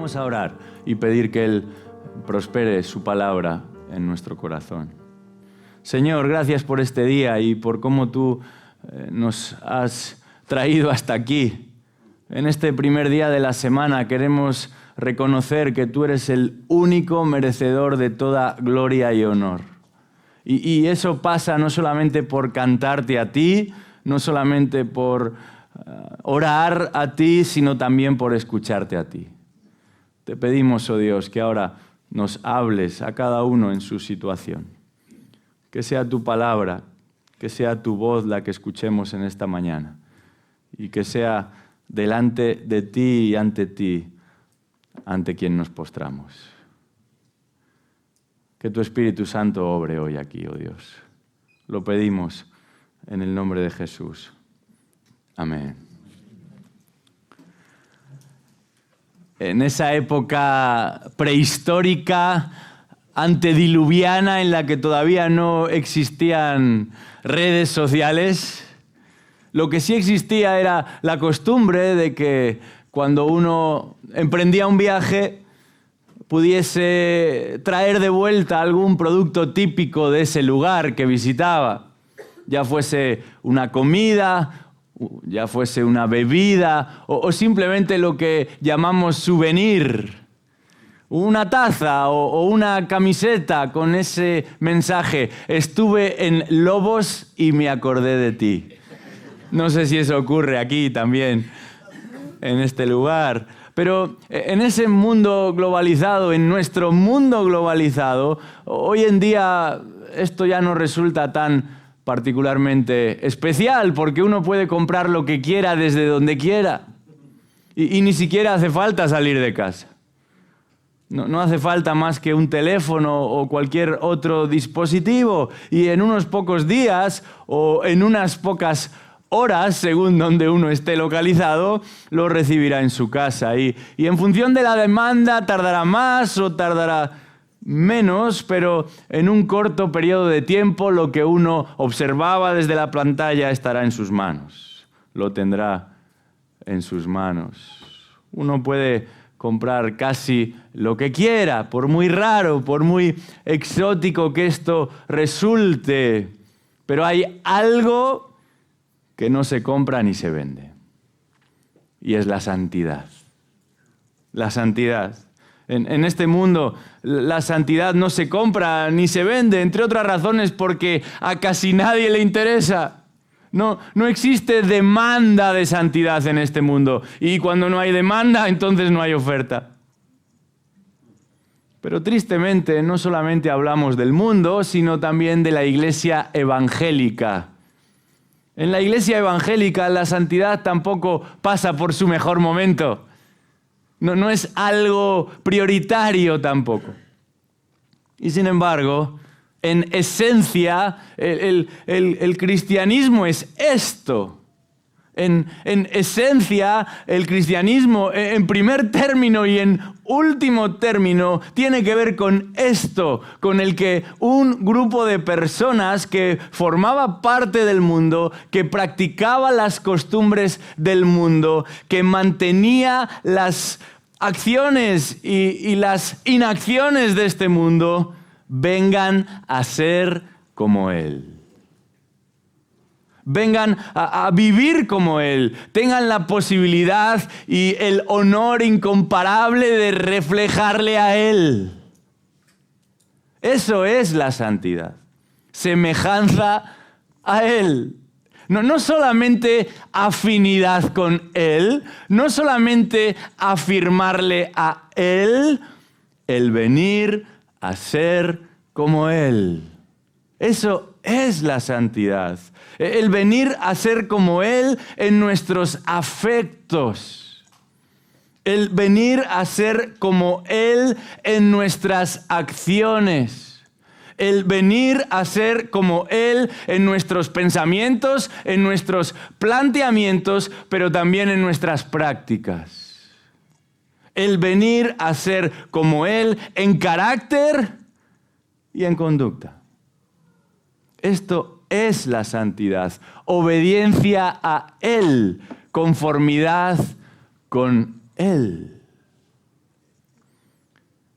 Vamos a orar y pedir que Él prospere su palabra en nuestro corazón. Señor, gracias por este día y por cómo tú nos has traído hasta aquí. En este primer día de la semana queremos reconocer que tú eres el único merecedor de toda gloria y honor. Y eso pasa no solamente por cantarte a ti, no solamente por orar a ti, sino también por escucharte a ti. Te pedimos, oh Dios, que ahora nos hables a cada uno en su situación. Que sea tu palabra, que sea tu voz la que escuchemos en esta mañana. Y que sea delante de ti y ante ti, ante quien nos postramos. Que tu Espíritu Santo obre hoy aquí, oh Dios. Lo pedimos en el nombre de Jesús. Amén. En esa época prehistórica, antediluviana, en la que todavía no existían redes sociales, lo que sí existía era la costumbre de que cuando uno emprendía un viaje pudiese traer de vuelta algún producto típico de ese lugar que visitaba, ya fuese una comida, ya fuese una bebida o simplemente lo que llamamos souvenir, una taza o una camiseta con ese mensaje: estuve en Lobos y me acordé de ti. No sé si eso ocurre aquí también, en este lugar, pero en ese mundo globalizado, en nuestro mundo globalizado, hoy en día esto ya no resulta tan particularmente especial, porque uno puede comprar lo que quiera desde donde quiera y ni siquiera hace falta salir de casa. No hace falta más que un teléfono o cualquier otro dispositivo y en unos pocos días o en unas pocas horas, según donde uno esté localizado, lo recibirá en su casa. Y en función de la demanda tardará más o tardará menos, pero en un corto periodo de tiempo lo que uno observaba desde la pantalla estará en sus manos. Lo tendrá en sus manos. Uno puede comprar casi lo que quiera, por muy raro, por muy exótico que esto resulte, pero hay algo que no se compra ni se vende, y es la santidad. La santidad. En este mundo la santidad no se compra ni se vende, entre otras razones porque a casi nadie le interesa. No existe demanda de santidad en este mundo, y cuando no hay demanda, entonces no hay oferta. Pero tristemente no solamente hablamos del mundo, sino también de la iglesia evangélica. En la iglesia evangélica la santidad tampoco pasa por su mejor momento. No es algo prioritario tampoco. Y sin embargo, en esencia, el cristianismo es esto. En esencia, el cristianismo, en primer término y en último término, tiene que ver con esto, con el que un grupo de personas que formaba parte del mundo, que practicaba las costumbres del mundo, que mantenía las acciones y las inacciones de este mundo, vengan a ser como Él. Vengan a vivir como Él, tengan la posibilidad y el honor incomparable de reflejarle a Él. Eso es la santidad, semejanza a Él. No solamente afinidad con Él, no solamente afirmarle a Él, el venir a ser como Él. Eso es la santidad. El venir a ser como Él en nuestros afectos. El venir a ser como Él en nuestras acciones. El venir a ser como Él en nuestros pensamientos, en nuestros planteamientos, pero también en nuestras prácticas. El venir a ser como Él en carácter y en conducta. Esto es la santidad, obediencia a Él, conformidad con Él.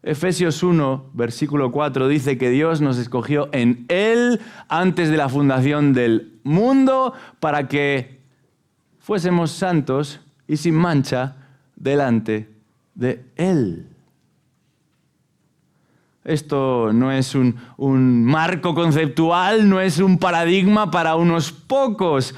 Efesios 1, versículo 4 dice que Dios nos escogió en Él antes de la fundación del mundo para que fuésemos santos y sin mancha delante de Él. Esto no es un marco conceptual, no es un paradigma para unos pocos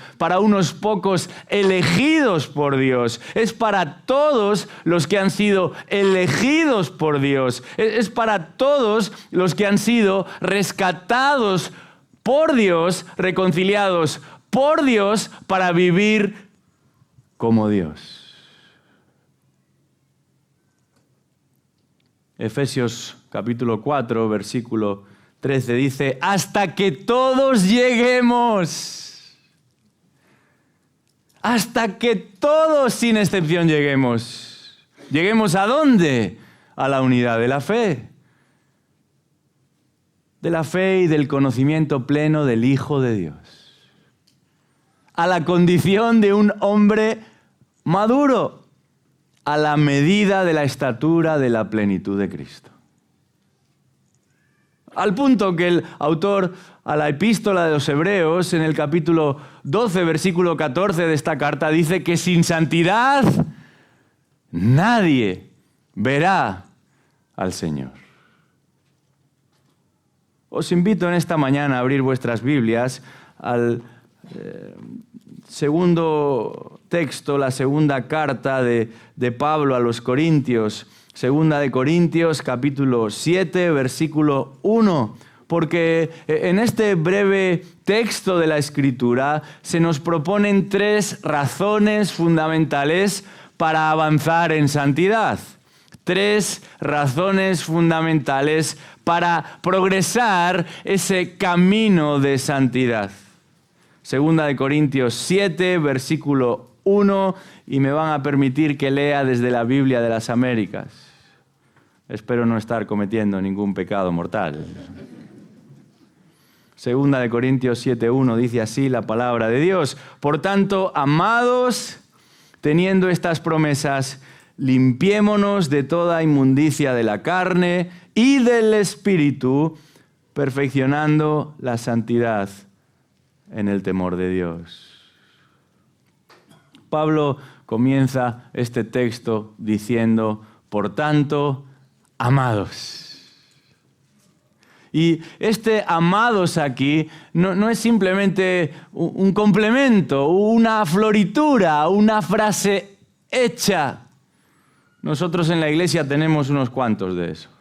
elegidos por Dios. Es para todos los que han sido elegidos por Dios. Es para todos los que han sido rescatados por Dios, reconciliados por Dios para vivir como Dios. Efesios capítulo 4, versículo 13 dice, hasta que todos lleguemos. Hasta que todos, sin excepción, lleguemos. ¿Lleguemos a dónde? A la unidad de la fe. De la fe y del conocimiento pleno del Hijo de Dios. A la condición de un hombre maduro. A la medida de la estatura de la plenitud de Cristo. Al punto que el autor a la epístola de los Hebreos, en el capítulo 12, versículo 14 de esta carta, dice que sin santidad nadie verá al Señor. Os invito en esta mañana a abrir vuestras Biblias al segundo texto, la segunda carta de Pablo a los Corintios. Segunda de Corintios, capítulo 7, versículo 1. Porque en este breve texto de la Escritura se nos proponen 3 razones fundamentales para avanzar en santidad. 3 razones fundamentales para progresar ese camino de santidad. Segunda de Corintios 7, versículo 1, y me van a permitir que lea desde la Biblia de las Américas. Espero no estar cometiendo ningún pecado mortal. Segunda de Corintios 7:1 dice así la palabra de Dios. Por tanto, amados, teniendo estas promesas, limpiémonos de toda inmundicia de la carne y del espíritu, perfeccionando la santidad en el temor de Dios. Pablo comienza este texto diciendo, por tanto, amados. Y este amados aquí no es simplemente un complemento, una floritura, una frase hecha. Nosotros en la iglesia tenemos unos cuantos de esos.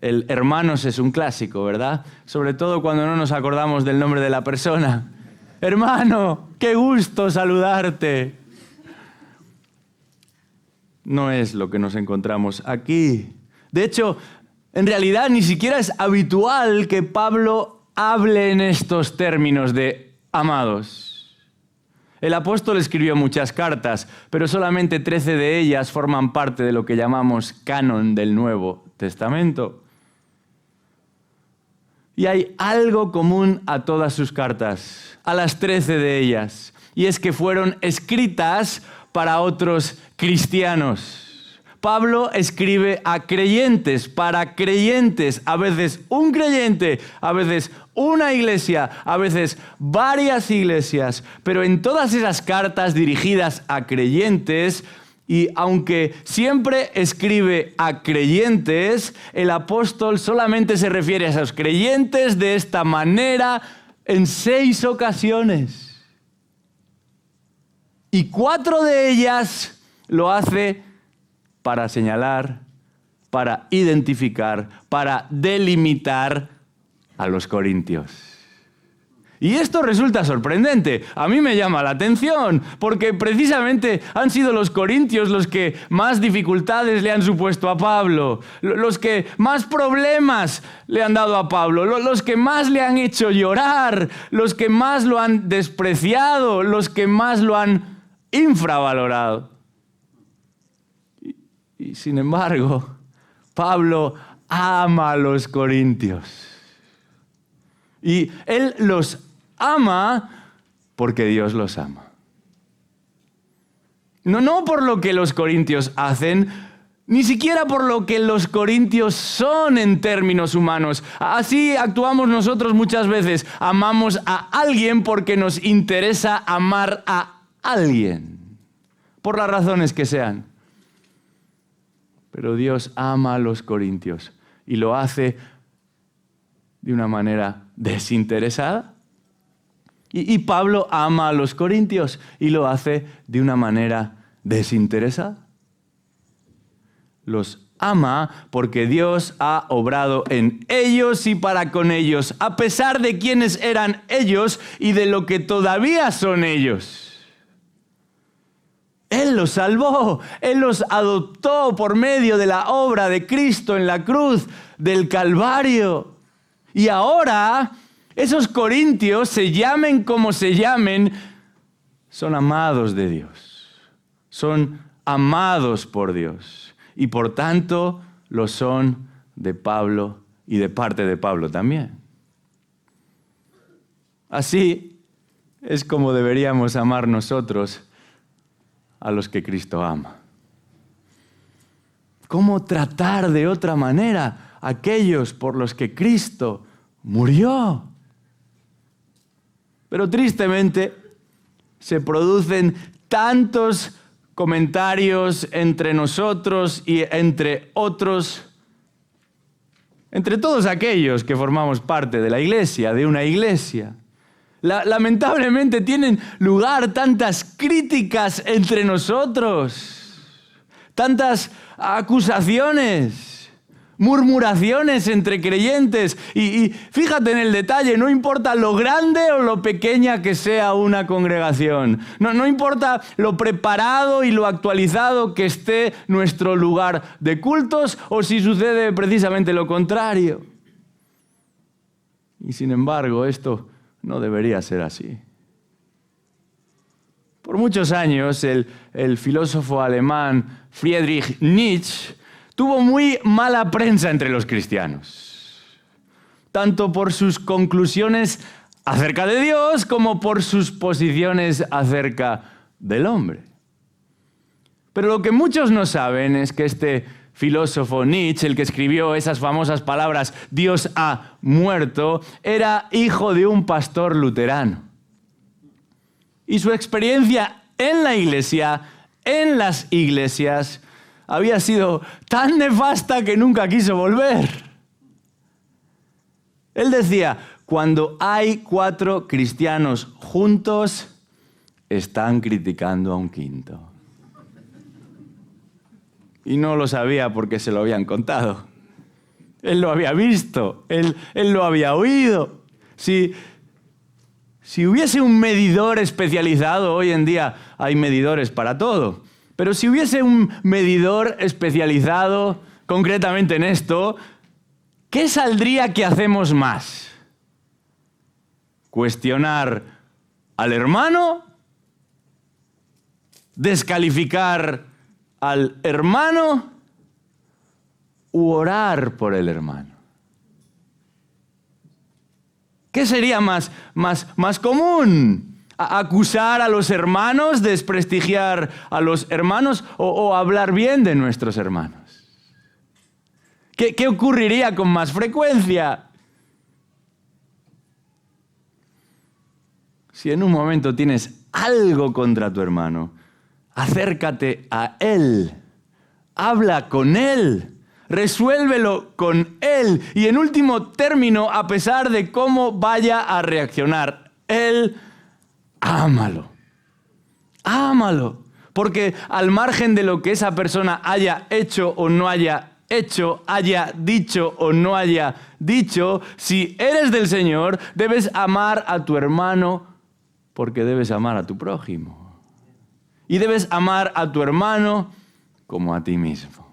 El hermanos es un clásico, ¿verdad? Sobre todo cuando no nos acordamos del nombre de la persona. Hermano, qué gusto saludarte. No es lo que nos encontramos aquí. De hecho, en realidad ni siquiera es habitual que Pablo hable en estos términos de amados. El apóstol escribió muchas cartas, pero solamente 13 de ellas forman parte de lo que llamamos canon del Nuevo Testamento. Y hay algo común a todas sus cartas, a las 13 de ellas, y es que fueron escritas para otros cristianos. Pablo escribe a creyentes, para creyentes, a veces un creyente, a veces una iglesia, a veces varias iglesias, pero en todas esas cartas dirigidas a creyentes, y aunque siempre escribe a creyentes, el apóstol solamente se refiere a esos creyentes de esta manera en 6 ocasiones. Y 4 de ellas lo hace para señalar, para identificar, para delimitar a los corintios. Y esto resulta sorprendente. A mí me llama la atención, porque precisamente han sido los corintios los que más dificultades le han supuesto a Pablo, los que más problemas le han dado a Pablo, los que más le han hecho llorar, los que más lo han despreciado, los que más lo han infravalorado. Y sin embargo, Pablo ama a los corintios. Y él los ama porque Dios los ama. No por lo que los corintios hacen, Ni siquiera por lo que los corintios son en términos humanos. Así actuamos nosotros muchas veces. Amamos a alguien porque nos interesa amar a alguien, por las razones que sean. Pero Dios ama a los corintios y lo hace de una manera desinteresada. Y Pablo ama a los corintios y lo hace de una manera desinteresada. Los ama porque Dios ha obrado en ellos y para con ellos, a pesar de quiénes eran ellos y de lo que todavía son ellos. Él los salvó, Él los adoptó por medio de la obra de Cristo en la cruz del Calvario. Y ahora, esos corintios, se llamen como se llamen, son amados de Dios. Son amados por Dios. Y por tanto, lo son de Pablo y de parte de Pablo también. Así es como deberíamos amar nosotros a los que Cristo ama. ¿Cómo tratar de otra manera a aquellos por los que Cristo murió? Pero tristemente se producen tantos comentarios entre nosotros y entre otros, entre todos aquellos que formamos parte de la iglesia, de una iglesia. Lamentablemente tienen lugar tantas críticas entre nosotros, tantas acusaciones, murmuraciones entre creyentes. Y fíjate en el detalle, no importa lo grande o lo pequeña que sea una congregación. No importa lo preparado y lo actualizado que esté nuestro lugar de cultos o si sucede precisamente lo contrario. Y sin embargo, esto no debería ser así. Por muchos años, el filósofo alemán Friedrich Nietzsche tuvo muy mala prensa entre los cristianos, tanto por sus conclusiones acerca de Dios como por sus posiciones acerca del hombre. Pero lo que muchos no saben es que este filósofo Nietzsche, el que escribió esas famosas palabras, Dios ha muerto, era hijo de un pastor luterano. Y su experiencia en la iglesia, en las iglesias, había sido tan nefasta que nunca quiso volver. Él decía, cuando hay 4 cristianos juntos, están criticando a un quinto. Y no lo sabía porque se lo habían contado. Él lo había visto, él lo había oído. Si hubiese un medidor especializado, hoy en día hay medidores para todo, pero si hubiese un medidor especializado concretamente en esto, ¿qué saldría que hacemos más? ¿Cuestionar al hermano? ¿Descalificar al hermano? ¿U orar por el hermano? ¿Qué sería más común? ¿Acusar a los hermanos, desprestigiar a los hermanos o hablar bien de nuestros hermanos? ¿Qué ocurriría con más frecuencia? Si en un momento tienes algo contra tu hermano, acércate a él, habla con él, resuélvelo con él y en último término, a pesar de cómo vaya a reaccionar él, ámalo, porque al margen de lo que esa persona haya hecho o no haya hecho, haya dicho o no haya dicho, si eres del Señor, debes amar a tu hermano porque debes amar a tu prójimo. Y debes amar a tu hermano como a ti mismo.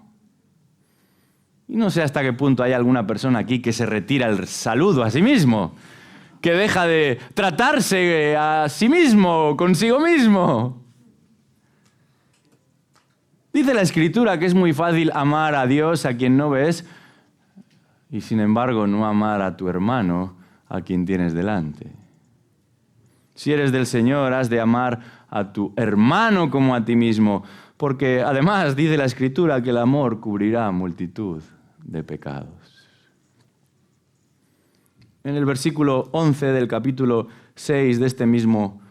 Y no sé hasta qué punto hay alguna persona aquí que se retira el saludo a sí mismo, que deja de tratarse a sí mismo, consigo mismo. Dice la Escritura que es muy fácil amar a Dios a quien no ves y sin embargo no amar a tu hermano a quien tienes delante. Si eres del Señor, has de amar a tu hermano como a ti mismo, Porque además dice la Escritura que el amor cubrirá multitud de pecados. En el versículo 11 del capítulo 6 de este mismo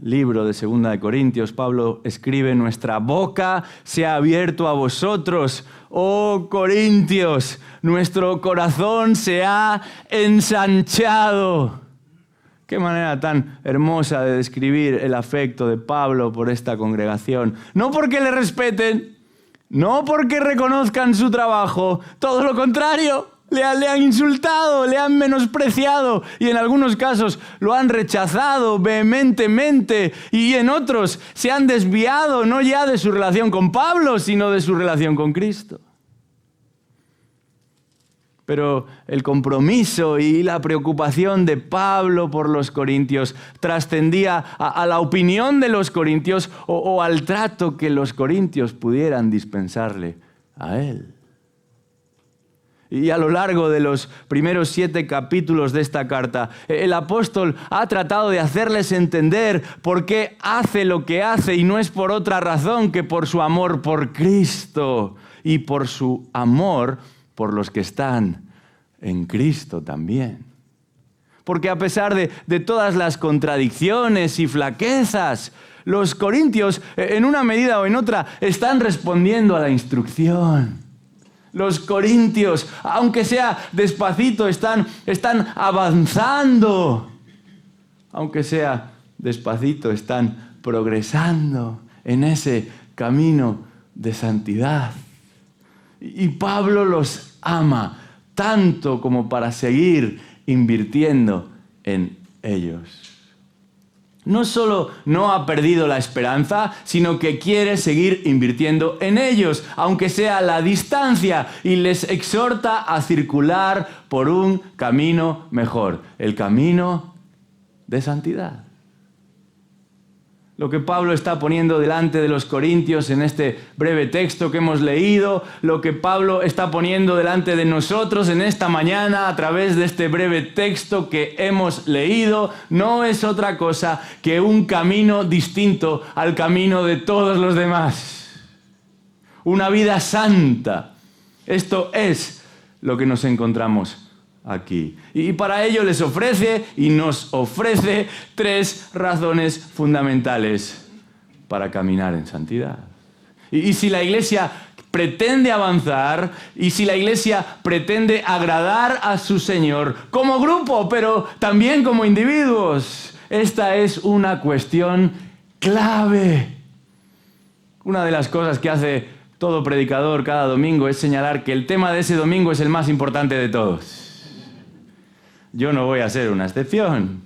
libro de 2 de Corintios, Pablo escribe: nuestra boca se ha abierto a vosotros, oh Corintios, nuestro corazón se ha ensanchado. Qué manera tan hermosa de describir el afecto de Pablo por esta congregación. No porque le respeten, no porque reconozcan su trabajo, todo lo contrario. Le han insultado, le han menospreciado y en algunos casos lo han rechazado vehementemente y en otros se han desviado no ya de su relación con Pablo, sino de su relación con Cristo. Pero el compromiso y la preocupación de Pablo por los corintios trascendía a la opinión de los corintios o al trato que los corintios pudieran dispensarle a él. Y a lo largo de los primeros 7 capítulos de esta carta, el apóstol ha tratado de hacerles entender por qué hace lo que hace y no es por otra razón que por su amor por Cristo y por su amor por los que están en Cristo también. Porque a pesar de todas las contradicciones y flaquezas, los corintios, en una medida o en otra, están respondiendo a la instrucción. Los corintios, aunque sea despacito, están avanzando. Aunque sea despacito, están progresando en ese camino de santidad. Y Pablo los ama tanto como para seguir invirtiendo en ellos. No solo no ha perdido la esperanza, sino que quiere seguir invirtiendo en ellos, aunque sea a la distancia, y les exhorta a circular por un camino mejor, el camino de santidad. Lo que Pablo está poniendo delante de los corintios en este breve texto que hemos leído, lo que Pablo está poniendo delante de nosotros en esta mañana a través de este breve texto que hemos leído, no es otra cosa que un camino distinto al camino de todos los demás. Una vida santa. Esto es lo que nos encontramos aquí. Y para ello les ofrece y nos ofrece 3 razones fundamentales para caminar en santidad. Y si la Iglesia pretende avanzar y si la Iglesia pretende agradar a su Señor como grupo, pero también como individuos, esta es una cuestión clave. Una de las cosas que hace todo predicador cada domingo es señalar que el tema de ese domingo es el más importante de todos. Yo no voy a ser una excepción.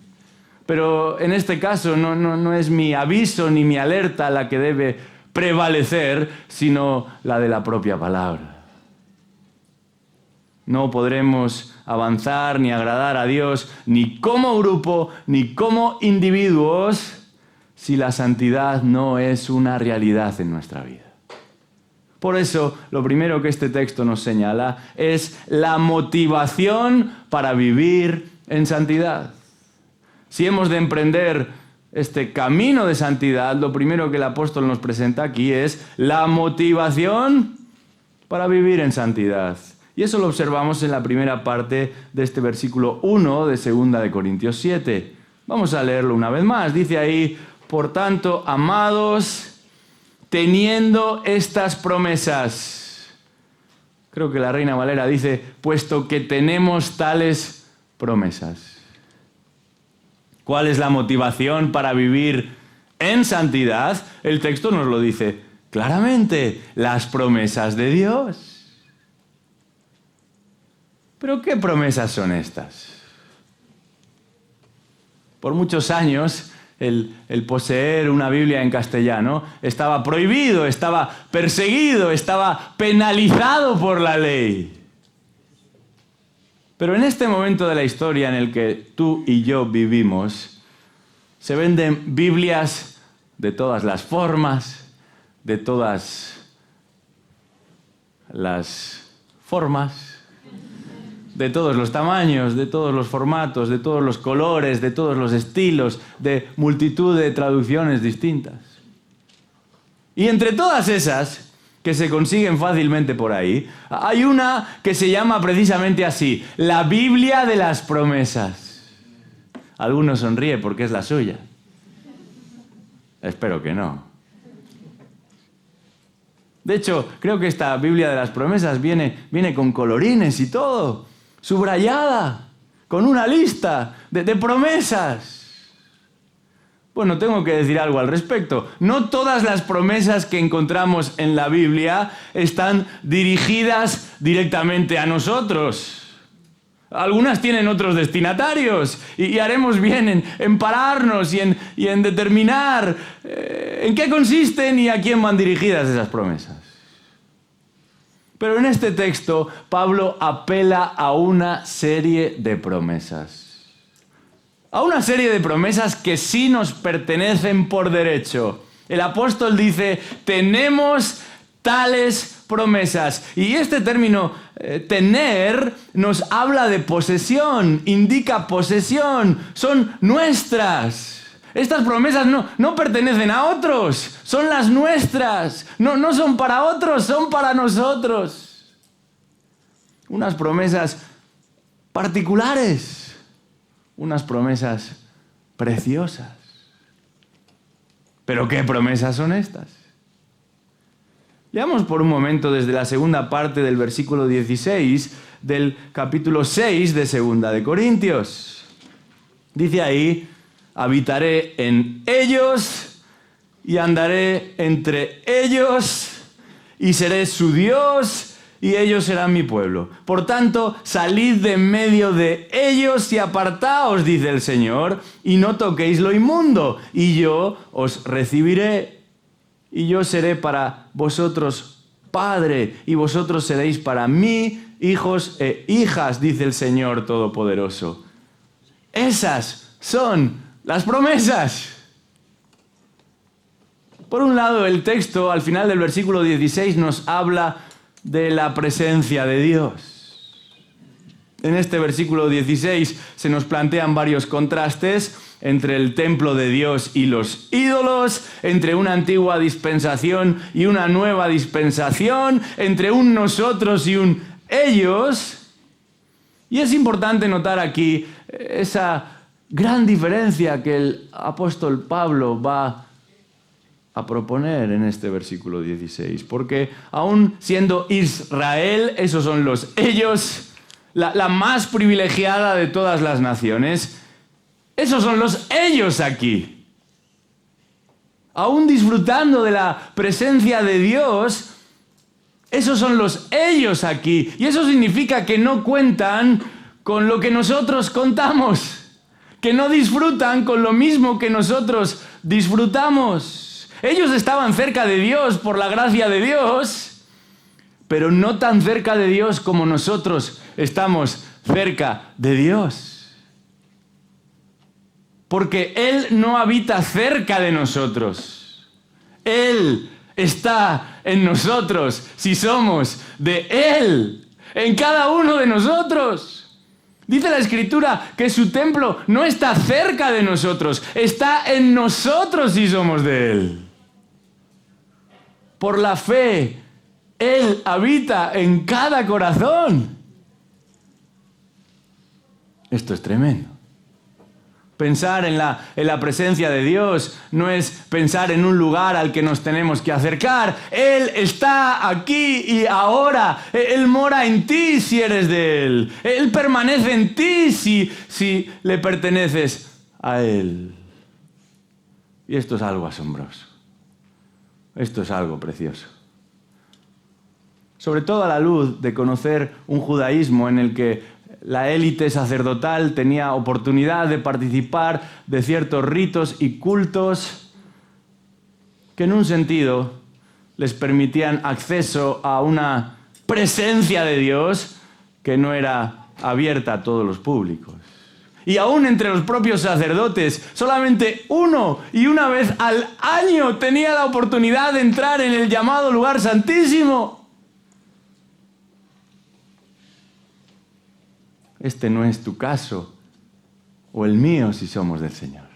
Pero en este caso no es mi aviso ni mi alerta la que debe prevalecer, sino la de la propia palabra. No podremos avanzar ni agradar a Dios ni como grupo ni como individuos si la santidad no es una realidad en nuestra vida. Por eso, lo primero que este texto nos señala es la motivación para vivir en santidad. Si hemos de emprender este camino de santidad, lo primero que el apóstol nos presenta aquí es la motivación para vivir en santidad. Y eso lo observamos en la primera parte de este versículo 1 de 2 de Corintios 7. Vamos a leerlo una vez más. Dice ahí: por tanto, amados, teniendo estas promesas. Creo que la Reina Valera dice: puesto que tenemos tales promesas. ¿Cuál es la motivación para vivir en santidad? El texto nos lo dice claramente: las promesas de Dios. ¿Pero qué promesas son estas? Por muchos años, el poseer una Biblia en castellano estaba prohibido, estaba perseguido, estaba penalizado por la ley. Pero en este momento de la historia en el que tú y yo vivimos, se venden Biblias de todas las formas, de todas las formas, de todos los tamaños, de todos los formatos, de todos los colores, de todos los estilos, de multitud de traducciones distintas. Y entre todas esas, que se consiguen fácilmente por ahí, hay una que se llama precisamente así, la Biblia de las promesas. Algunos sonríe porque es la suya. Espero que no. De hecho, creo que esta Biblia de las promesas viene con colorines y todo, subrayada, con una lista de promesas. Bueno, tengo que decir algo al respecto. No todas las promesas que encontramos en la Biblia están dirigidas directamente a nosotros. Algunas tienen otros destinatarios y haremos bien en pararnos y en determinar en qué consisten y a quién van dirigidas esas promesas. Pero en este texto, Pablo apela a una serie de promesas. A una serie de promesas que sí nos pertenecen por derecho. El apóstol dice, tenemos tales promesas. Y este término, tener, nos habla de posesión, indica posesión, son nuestras. Estas promesas no pertenecen a otros, son las nuestras. No son para otros, son para nosotros. Unas promesas particulares. Unas promesas preciosas. ¿Pero qué promesas son estas? Leamos por un momento desde la segunda parte del versículo 16 del capítulo 6 de Segunda de Corintios. Dice ahí, habitaré en ellos y andaré entre ellos y seré su Dios y ellos serán mi pueblo. Por tanto, salid de en medio de ellos y apartaos, dice el Señor, y no toquéis lo inmundo, y yo os recibiré, y yo seré para vosotros Padre, y vosotros seréis para mí hijos e hijas, dice el Señor Todopoderoso. Esas son las promesas. Por un lado, el texto, al final del versículo 16, nos habla de la presencia de Dios. En este versículo 16 se nos plantean varios contrastes entre el templo de Dios y los ídolos, entre una antigua dispensación y una nueva dispensación, entre un nosotros y un ellos. Y es importante notar aquí esa gran diferencia que el apóstol Pablo va a proponer en este versículo 16, porque aún siendo Israel, esos son los ellos, la más privilegiada de todas las naciones, esos son los ellos aquí. Aún disfrutando de la presencia de Dios, esos son los ellos aquí, y eso significa que no cuentan con lo que nosotros contamos, que no disfrutan con lo mismo que nosotros disfrutamos. Ellos estaban cerca de Dios por la gracia de Dios, pero no tan cerca de Dios como nosotros estamos cerca de Dios. Porque Él no habita cerca de nosotros. Él está en nosotros si somos de Él, en cada uno de nosotros. Dice la Escritura que su templo no está cerca de nosotros, está en nosotros si somos de Él. Por la fe, Él habita en cada corazón. Esto es tremendo. Pensar en la presencia de Dios no es pensar en un lugar al que nos tenemos que acercar. Él está aquí y ahora. Él mora en ti si eres de Él. Él permanece en ti si le perteneces a Él. Y esto es algo asombroso. Esto es algo precioso. Sobre todo a la luz de conocer un judaísmo en el que la élite sacerdotal tenía oportunidad de participar de ciertos ritos y cultos que en un sentido les permitían acceso a una presencia de Dios que no era abierta a todos los públicos. Y aún entre los propios sacerdotes, solamente uno y una vez al año tenía la oportunidad de entrar en el llamado lugar santísimo. Este no es tu caso o el mío si somos del Señor.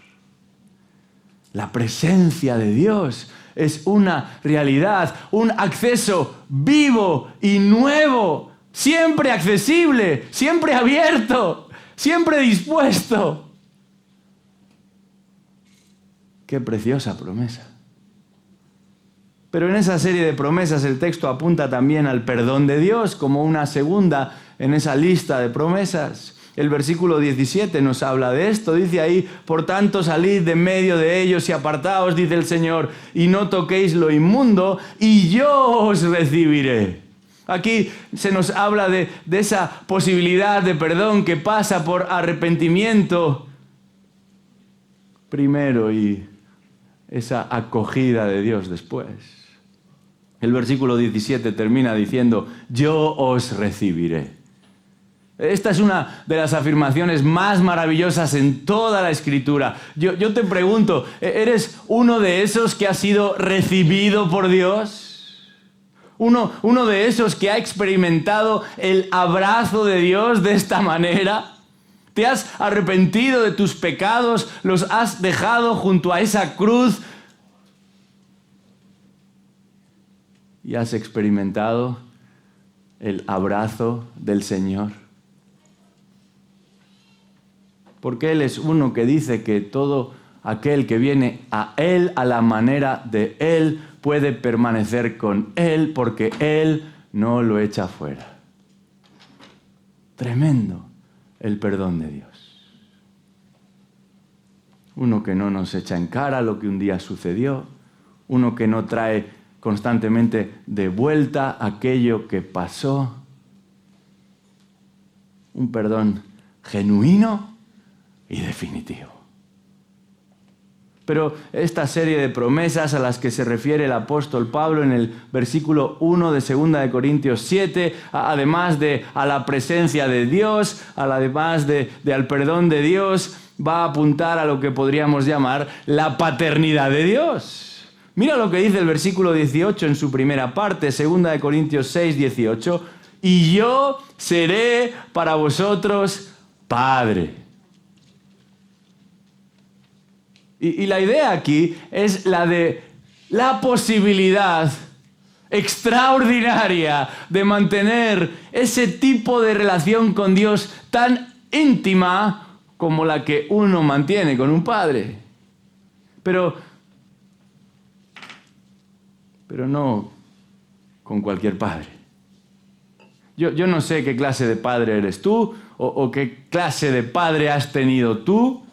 La presencia de Dios es una realidad, un acceso vivo y nuevo, siempre accesible, siempre abierto, siempre dispuesto. Qué preciosa promesa. Pero en esa serie de promesas el texto apunta también al perdón de Dios como una segunda en esa lista de promesas. El versículo 17 nos habla de esto. Dice ahí, por tanto salid de medio de ellos y apartaos, dice el Señor, y no toquéis lo inmundo, y yo os recibiré. Aquí se nos habla de esa posibilidad de perdón que pasa por arrepentimiento primero y esa acogida de Dios después. El versículo 17 termina diciendo, yo os recibiré. Esta es una de las afirmaciones más maravillosas en toda la Escritura. Yo te pregunto, ¿eres uno de esos que ha sido recibido por Dios? ¿Uno de esos que ha experimentado el abrazo de Dios de esta manera? ¿Te has arrepentido de tus pecados? ¿Los has dejado junto a esa cruz? ¿Y has experimentado el abrazo del Señor? Porque Él es uno que dice que todo aquel que viene a Él, a la manera de Él, puede permanecer con Él porque Él no lo echa fuera. Tremendo el perdón de Dios. Uno que no nos echa en cara lo que un día sucedió, uno que no trae constantemente de vuelta aquello que pasó. Un perdón genuino y definitivo. Pero esta serie de promesas a las que se refiere el apóstol Pablo en el versículo 1 de 2 de Corintios 7, además de a la presencia de Dios, además de al perdón de Dios, va a apuntar a lo que podríamos llamar la paternidad de Dios. Mira lo que dice el versículo 18 en su primera parte, 2 de Corintios 6, 18. Y yo seré para vosotros Padre. Y la idea aquí es la de la posibilidad extraordinaria de mantener ese tipo de relación con Dios tan íntima como la que uno mantiene con un padre. Pero no con cualquier padre. Yo no sé qué clase de padre eres tú o qué clase de padre has tenido tú,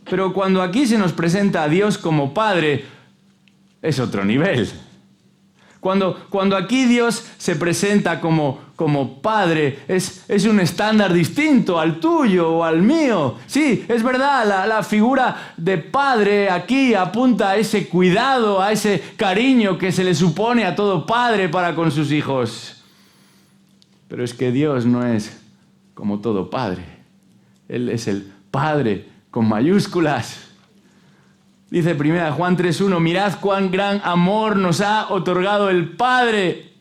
pero cuando aquí se nos presenta a Dios como Padre, es otro nivel. Cuando aquí Dios se presenta como Padre, es un estándar distinto al tuyo o al mío. Sí, es verdad, la figura de Padre aquí apunta a ese cuidado, a ese cariño que se le supone a todo padre para con sus hijos. Pero es que Dios no es como todo padre. Él es el Padre con mayúsculas. Dice 1 Juan 3:1, mirad cuán gran amor nos ha otorgado el Padre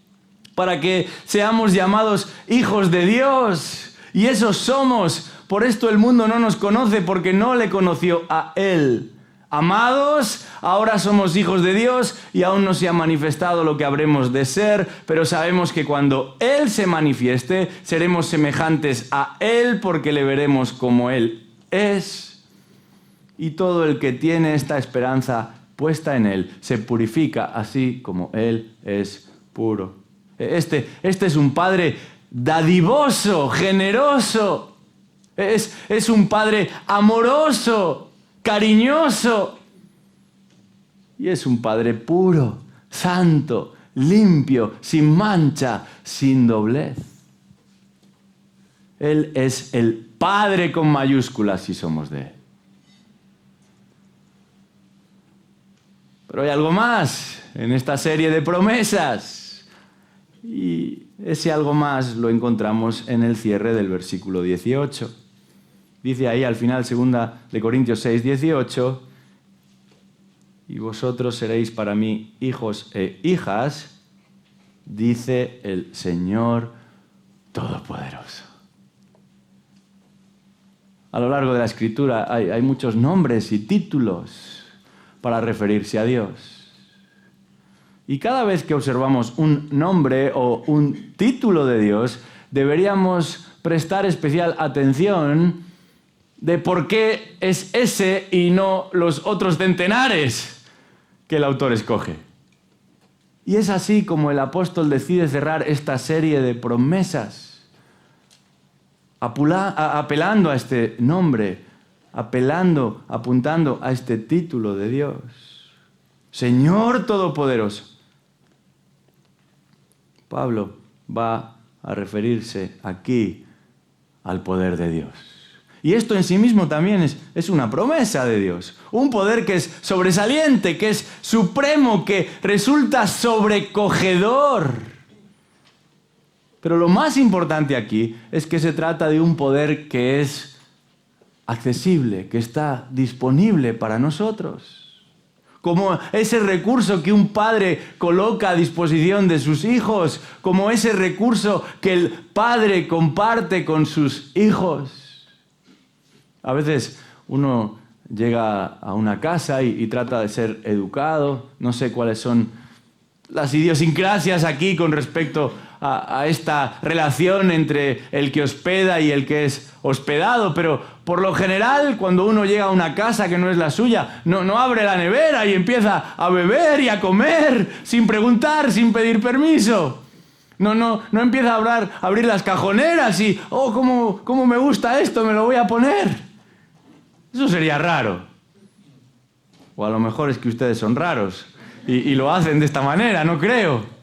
para que seamos llamados hijos de Dios. Y esos somos. Por esto el mundo no nos conoce porque no le conoció a Él. Amados, ahora somos hijos de Dios y aún no se ha manifestado lo que habremos de ser, pero sabemos que cuando Él se manifieste, seremos semejantes a Él porque le veremos como Él es. Y todo el que tiene esta esperanza puesta en Él se purifica así como Él es puro. Este es un Padre dadivoso, generoso. Es un Padre amoroso, cariñoso. Y es un Padre puro, santo, limpio, sin mancha, sin doblez. Él es el Padre con mayúsculas si somos de Él. Pero hay algo más en esta serie de promesas. Y ese algo más lo encontramos en el cierre del versículo 18. Dice ahí al final, 2 de Corintios 6, 18, y vosotros seréis para mí hijos e hijas, dice el Señor Todopoderoso. A lo largo de la Escritura hay muchos nombres y títulos para referirse a Dios. Y cada vez que observamos un nombre o un título de Dios, deberíamos prestar especial atención de por qué es ese y no los otros centenares que el autor escoge. Y es así como el apóstol decide cerrar esta serie de promesas, apelando a este nombre, apuntando a este título de Dios. Señor Todopoderoso. Pablo va a referirse aquí al poder de Dios. Y esto en sí mismo también es una promesa de Dios. Un poder que es sobresaliente, que es supremo, que resulta sobrecogedor. Pero lo más importante aquí es que se trata de un poder que es accesible, que está disponible para nosotros. Como ese recurso que un padre coloca a disposición de sus hijos, como ese recurso que el padre comparte con sus hijos. A veces uno llega a una casa y trata de ser educado. No sé cuáles son las idiosincrasias aquí con respecto a esta relación entre el que hospeda y el que es hospedado, pero por lo general cuando uno llega a una casa que no es la suya, no abre la nevera y empieza a beber y a comer sin preguntar, sin pedir permiso. No empieza a abrir las cajoneras y, cómo me gusta esto, me lo voy a poner. Eso sería raro. O a lo mejor es que ustedes son raros y lo hacen de esta manera, no creo.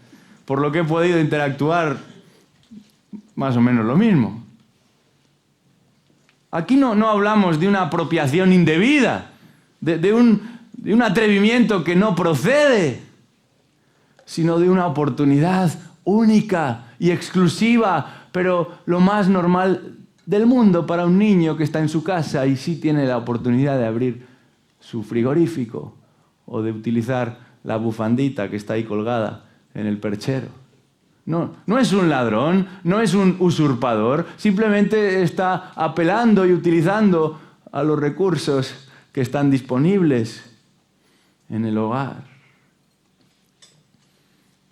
Por lo que he podido interactuar, más o menos lo mismo. Aquí no hablamos de una apropiación indebida, de un atrevimiento que no procede, sino de una oportunidad única y exclusiva, pero lo más normal del mundo para un niño que está en su casa y sí tiene la oportunidad de abrir su frigorífico o de utilizar la bufandita que está ahí colgada en el perchero. No es un ladrón, no es un usurpador, simplemente está apelando y utilizando a los recursos que están disponibles en el hogar.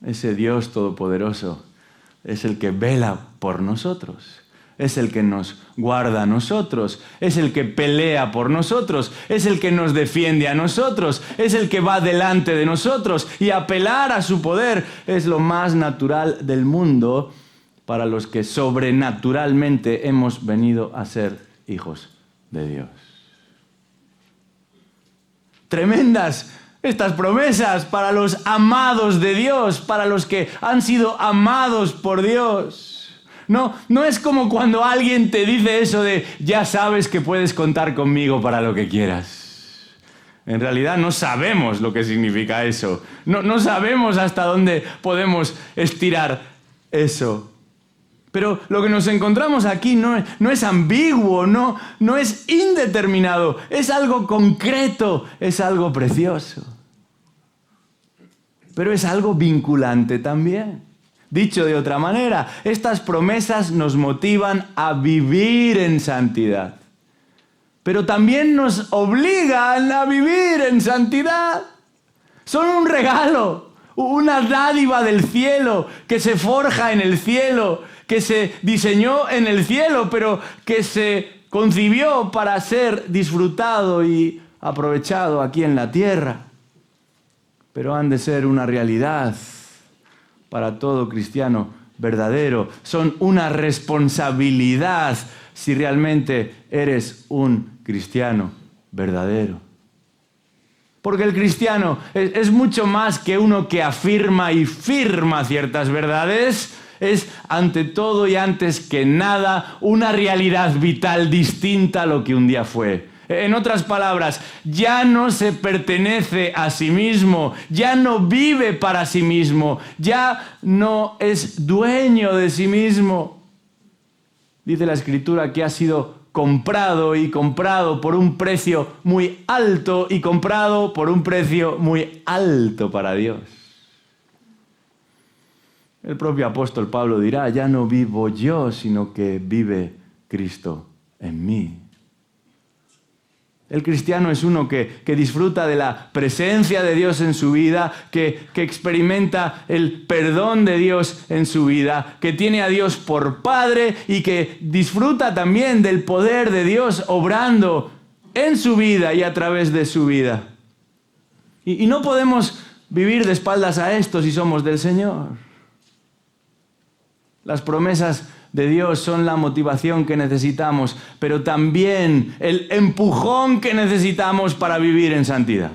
Ese Dios todopoderoso es el que vela por nosotros. Es el que nos guarda a nosotros, es el que pelea por nosotros, es el que nos defiende a nosotros, es el que va delante de nosotros, y apelar a su poder es lo más natural del mundo para los que sobrenaturalmente hemos venido a ser hijos de Dios. Tremendas estas promesas para los amados de Dios, para los que han sido amados por Dios. No es como cuando alguien te dice eso de ya sabes que puedes contar conmigo para lo que quieras. En realidad no sabemos lo que significa eso. No sabemos hasta dónde podemos estirar eso. Pero lo que nos encontramos aquí no es ambiguo, no es indeterminado, es algo concreto, es algo precioso. Pero es algo vinculante también. Dicho de otra manera, estas promesas nos motivan a vivir en santidad, pero también nos obligan a vivir en santidad. Son un regalo, una dádiva del cielo, que se forja en el cielo, que se diseñó en el cielo, pero que se concibió para ser disfrutado y aprovechado aquí en la tierra. Pero han de ser una realidad para todo cristiano verdadero. Son una responsabilidad si realmente eres un cristiano verdadero. Porque el cristiano es mucho más que uno que afirma y firma ciertas verdades. Es ante todo y antes que nada una realidad vital distinta a lo que un día fue. En otras palabras, ya no se pertenece a sí mismo, ya no vive para sí mismo, ya no es dueño de sí mismo. Dice la Escritura que ha sido comprado por un precio muy alto y comprado por un precio muy alto para Dios. El propio apóstol Pablo dirá, ya no vivo yo, sino que vive Cristo en mí. El cristiano es uno que disfruta de la presencia de Dios en su vida, que experimenta el perdón de Dios en su vida, que tiene a Dios por Padre y que disfruta también del poder de Dios obrando en su vida y a través de su vida. Y no podemos vivir de espaldas a esto si somos del Señor. Las promesas de Dios son la motivación que necesitamos, pero también el empujón que necesitamos para vivir en santidad.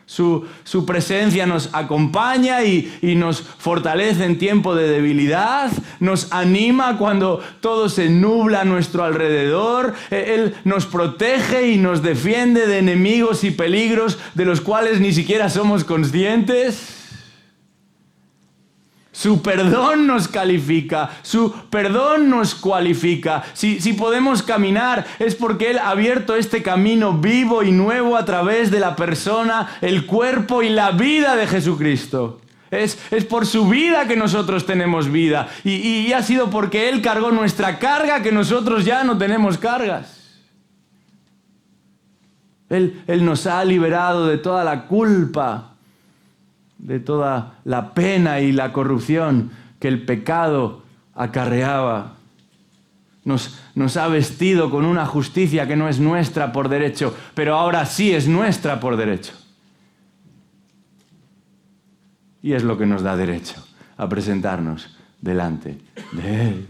Su presencia nos acompaña y nos fortalece en tiempo de debilidad, nos anima cuando todo se nubla a nuestro alrededor. Él nos protege y nos defiende de enemigos y peligros de los cuales ni siquiera somos conscientes. Su perdón nos califica, su perdón nos cualifica. Si podemos caminar es porque Él ha abierto este camino vivo y nuevo a través de la persona, el cuerpo y la vida de Jesucristo. Es por su vida que nosotros tenemos vida y ha sido porque Él cargó nuestra carga que nosotros ya no tenemos cargas. Él nos ha liberado de toda la culpa, de toda la pena y la corrupción que el pecado acarreaba. Nos ha vestido con una justicia que no es nuestra por derecho, pero ahora sí es nuestra por derecho. Y es lo que nos da derecho a presentarnos delante de Él.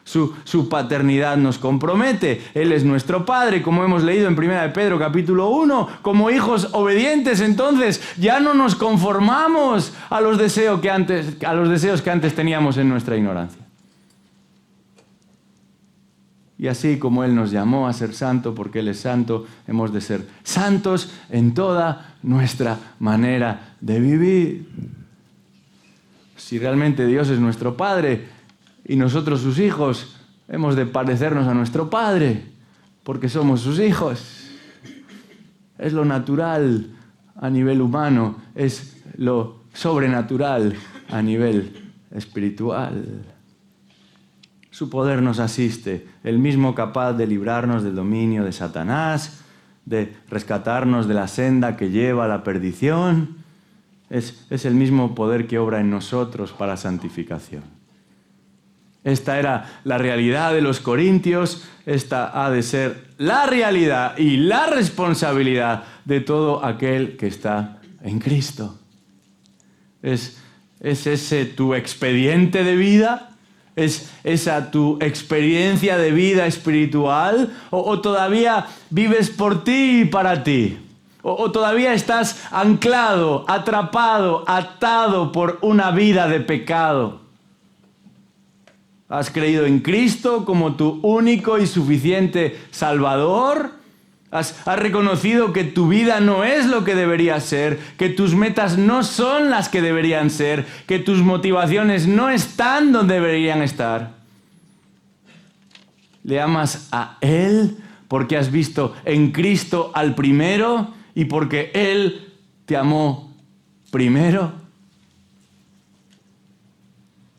Su paternidad nos compromete. Él es nuestro Padre, como hemos leído en 1 Pedro capítulo 1. Como hijos obedientes, entonces, ya no nos conformamos a los deseos que antes teníamos en nuestra ignorancia. Y así como Él nos llamó a ser santo, porque Él es santo, hemos de ser santos en toda nuestra manera de vivir. Si realmente Dios es nuestro Padre, y nosotros sus hijos, hemos de parecernos a nuestro Padre, porque somos sus hijos. Es lo natural a nivel humano, es lo sobrenatural a nivel espiritual. Su poder nos asiste, el mismo capaz de librarnos del dominio de Satanás, de rescatarnos de la senda que lleva a la perdición. Es el mismo poder que obra en nosotros para santificación. Esta era la realidad de los corintios, esta ha de ser la realidad y la responsabilidad de todo aquel que está en Cristo. ¿Es ese tu expediente de vida? ¿Es esa tu experiencia de vida espiritual? ¿O todavía vives por ti y para ti? ¿O todavía estás anclado, atrapado, atado por una vida de pecado? ¿Has creído en Cristo como tu único y suficiente Salvador? ¿Has reconocido que tu vida no es lo que debería ser, que tus metas no son las que deberían ser, que tus motivaciones no están donde deberían estar? ¿Le amas a Él porque has visto en Cristo al primero y porque Él te amó primero?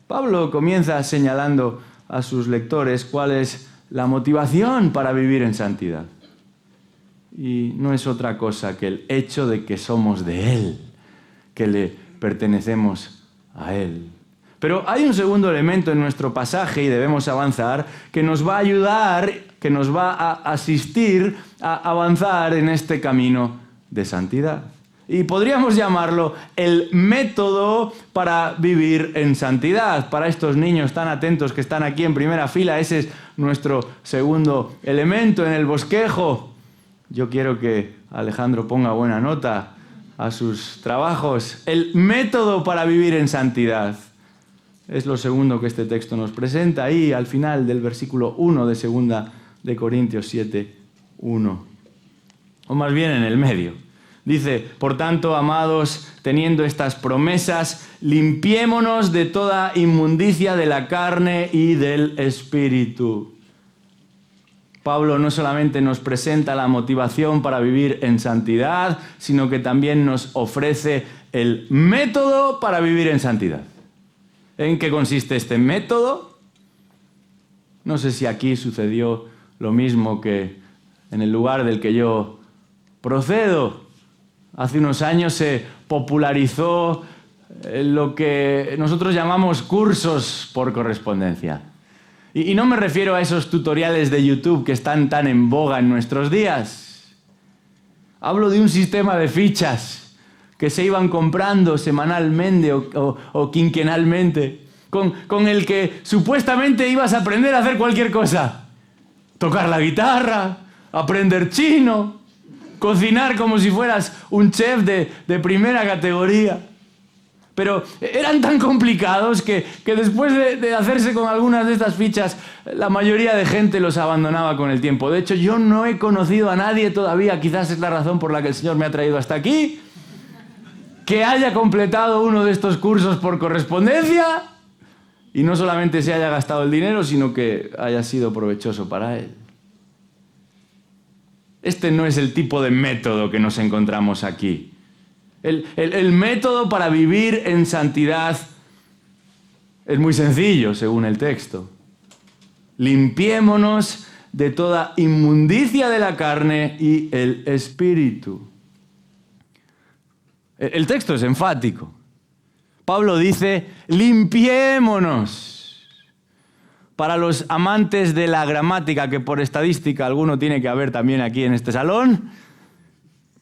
Pablo comienza señalando a sus lectores cuál es la motivación para vivir en santidad. Y no es otra cosa que el hecho de que somos de Él, que le pertenecemos a Él. Pero hay un segundo elemento en nuestro pasaje, y debemos avanzar, que nos va a ayudar, que nos va a asistir a avanzar en este camino de santidad. Y podríamos llamarlo el método para vivir en santidad. Para estos niños tan atentos que están aquí en primera fila, ese es nuestro segundo elemento en el bosquejo. Yo quiero que Alejandro ponga buena nota a sus trabajos. El método para vivir en santidad. Es lo segundo que este texto nos presenta ahí al final del versículo 1 de 2 de Corintios 7, 1. O más bien en el medio. Dice, por tanto, amados, teniendo estas promesas, limpiémonos de toda inmundicia de la carne y del espíritu. Pablo no solamente nos presenta la motivación para vivir en santidad, sino que también nos ofrece el método para vivir en santidad. ¿En qué consiste este método? No sé si aquí sucedió lo mismo que en el lugar del que yo procedo. Hace unos años se popularizó lo que nosotros llamamos cursos por correspondencia. Y no me refiero a esos tutoriales de YouTube que están tan en boga en nuestros días. Hablo de un sistema de fichas que se iban comprando semanalmente o quinquenalmente, con el que supuestamente ibas a aprender a hacer cualquier cosa. Tocar la guitarra, aprender chino, cocinar como si fueras un chef de primera categoría. Pero eran tan complicados que después de hacerse con algunas de estas fichas, la mayoría de gente los abandonaba con el tiempo. De hecho, yo no he conocido a nadie todavía, quizás es la razón por la que el Señor me ha traído hasta aquí, que haya completado uno de estos cursos por correspondencia y no solamente se haya gastado el dinero, sino que haya sido provechoso para él. Este no es el tipo de método que nos encontramos aquí. El método para vivir en santidad es muy sencillo, según el texto. Limpiémonos de toda inmundicia de la carne y el espíritu. El texto es enfático. Pablo dice, limpiémonos. Para los amantes de la gramática, que por estadística alguno tiene que haber también aquí en este salón,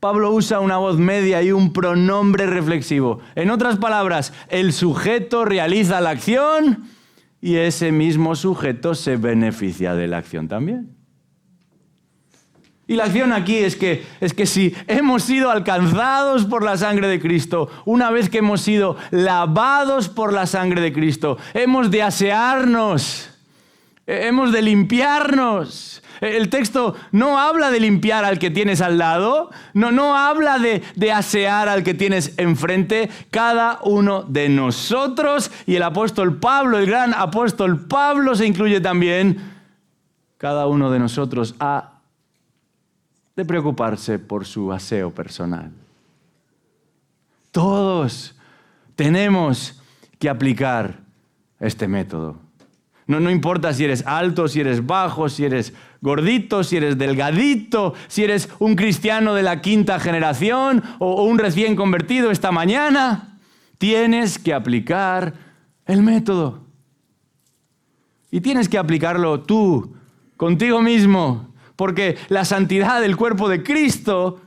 Pablo usa una voz media y un pronombre reflexivo. En otras palabras, el sujeto realiza la acción y ese mismo sujeto se beneficia de la acción también. Y la acción aquí es que si hemos sido alcanzados por la sangre de Cristo, una vez que hemos sido lavados por la sangre de Cristo, hemos de asearnos, hemos de limpiarnos. El texto no habla de limpiar al que tienes al lado, no habla de asear al que tienes enfrente. Cada uno de nosotros, y el apóstol Pablo, el gran apóstol Pablo se incluye también, cada uno de nosotros ha de preocuparse por su aseo personal. Todos tenemos que aplicar este método. No importa si eres alto, si eres bajo, si eres gordito, si eres delgadito, si eres un cristiano de la quinta generación o un recién convertido esta mañana, tienes que aplicar el método. Y tienes que aplicarlo tú, contigo mismo, porque la santidad del cuerpo de Cristo,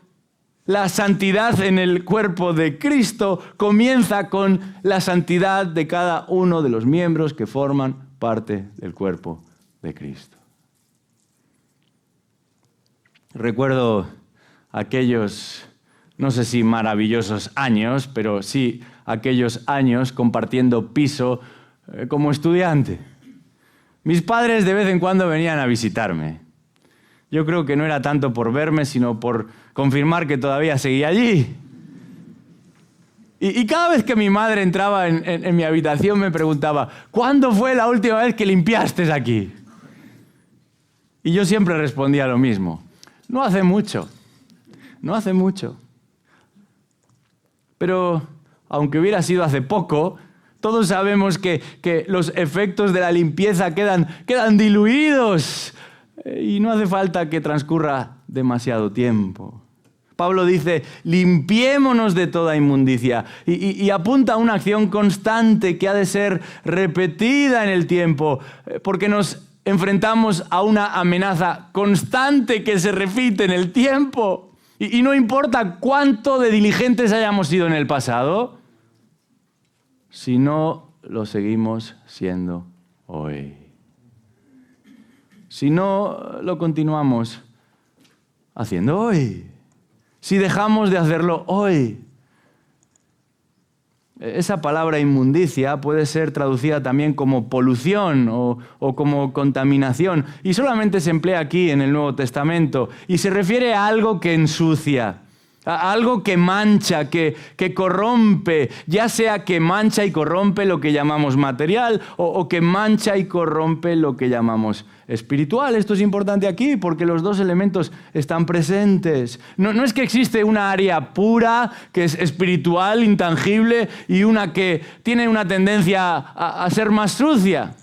la santidad en el cuerpo de Cristo comienza con la santidad de cada uno de los miembros que forman parte del cuerpo de Cristo. Recuerdo aquellos, no sé si maravillosos años, pero sí aquellos años compartiendo piso como estudiante. Mis padres de vez en cuando venían a visitarme. Yo creo que no era tanto por verme, sino por confirmar que todavía seguía allí. Y cada vez que mi madre entraba en mi habitación me preguntaba, ¿cuándo fue la última vez que limpiaste aquí? Y yo siempre respondía lo mismo, no hace mucho. Pero aunque hubiera sido hace poco, todos sabemos que los efectos de la limpieza quedan diluidos y no hace falta que transcurra demasiado tiempo. Pablo dice, limpiémonos de toda inmundicia y apunta a una acción constante que ha de ser repetida en el tiempo, porque nos enfrentamos a una amenaza constante que se repite en el tiempo. Y no importa cuánto de diligentes hayamos sido en el pasado, si no lo seguimos siendo hoy. Si no lo continuamos haciendo hoy. Si dejamos de hacerlo hoy. Esa palabra inmundicia puede ser traducida también como polución o como contaminación. Y solamente se emplea aquí en el Nuevo Testamento. Y se refiere a algo que ensucia, a algo que mancha, que corrompe. Ya sea que mancha y corrompe lo que llamamos material o que mancha y corrompe lo que llamamos espiritual. Esto es importante aquí porque los dos elementos están presentes. No es que existe una área pura que es espiritual, intangible, y una que tiene una tendencia a ser más sucia.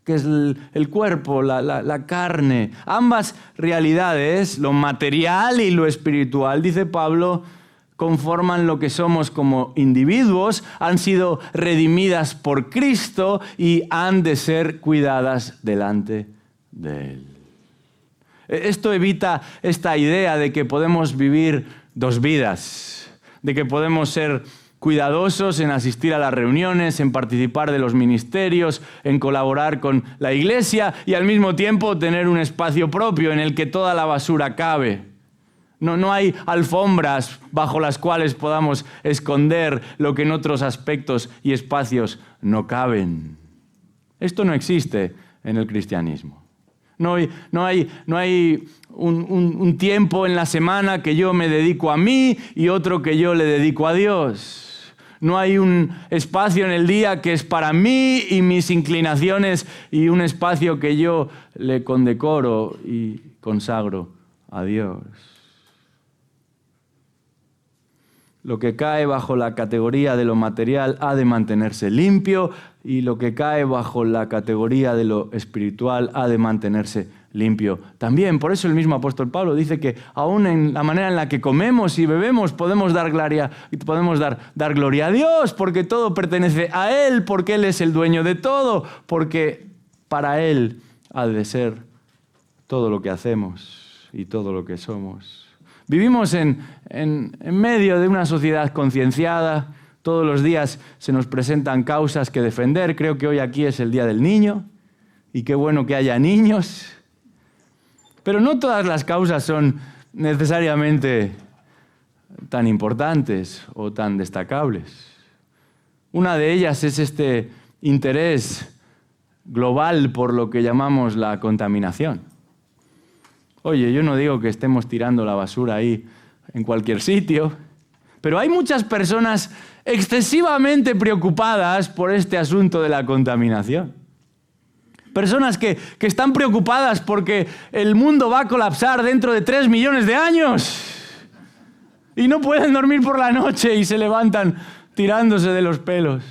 que es el cuerpo, la carne. Ambas realidades, lo material y lo espiritual, dice Pablo, conforman lo que somos como individuos, han sido redimidas por Cristo y han de ser cuidadas delante de Él. Esto evita esta idea de que podemos vivir dos vidas, de que podemos ser cuidadosos en asistir a las reuniones, en participar de los ministerios, en colaborar con la iglesia y al mismo tiempo tener un espacio propio en el que toda la basura cabe. No hay alfombras bajo las cuales podamos esconder lo que en otros aspectos y espacios no caben. Esto no existe en el cristianismo. No hay un tiempo en la semana que yo me dedico a mí y otro que yo le dedico a Dios. No hay un espacio en el día que es para mí y mis inclinaciones y un espacio que yo le condecoro y consagro a Dios. Lo que cae bajo la categoría de lo material ha de mantenerse limpio y lo que cae bajo la categoría de lo espiritual ha de mantenerse limpio también. Por eso el mismo apóstol Pablo dice que aún en la manera en la que comemos y bebemos podemos dar gloria a Dios, porque todo pertenece a Él, porque Él es el dueño de todo, porque para Él ha de ser todo lo que hacemos y todo lo que somos. Vivimos en medio de una sociedad concienciada. Todos los días se nos presentan causas que defender. Creo que hoy aquí es el Día del Niño y qué bueno que haya niños. Pero no todas las causas son necesariamente tan importantes o tan destacables. Una de ellas es este interés global por lo que llamamos la contaminación. Oye, yo no digo que estemos tirando la basura ahí en cualquier sitio, pero hay muchas personas excesivamente preocupadas por este asunto de la contaminación. Personas que están preocupadas porque el mundo va a colapsar dentro de 3 millones de años y no pueden dormir por la noche y se levantan tirándose de los pelos.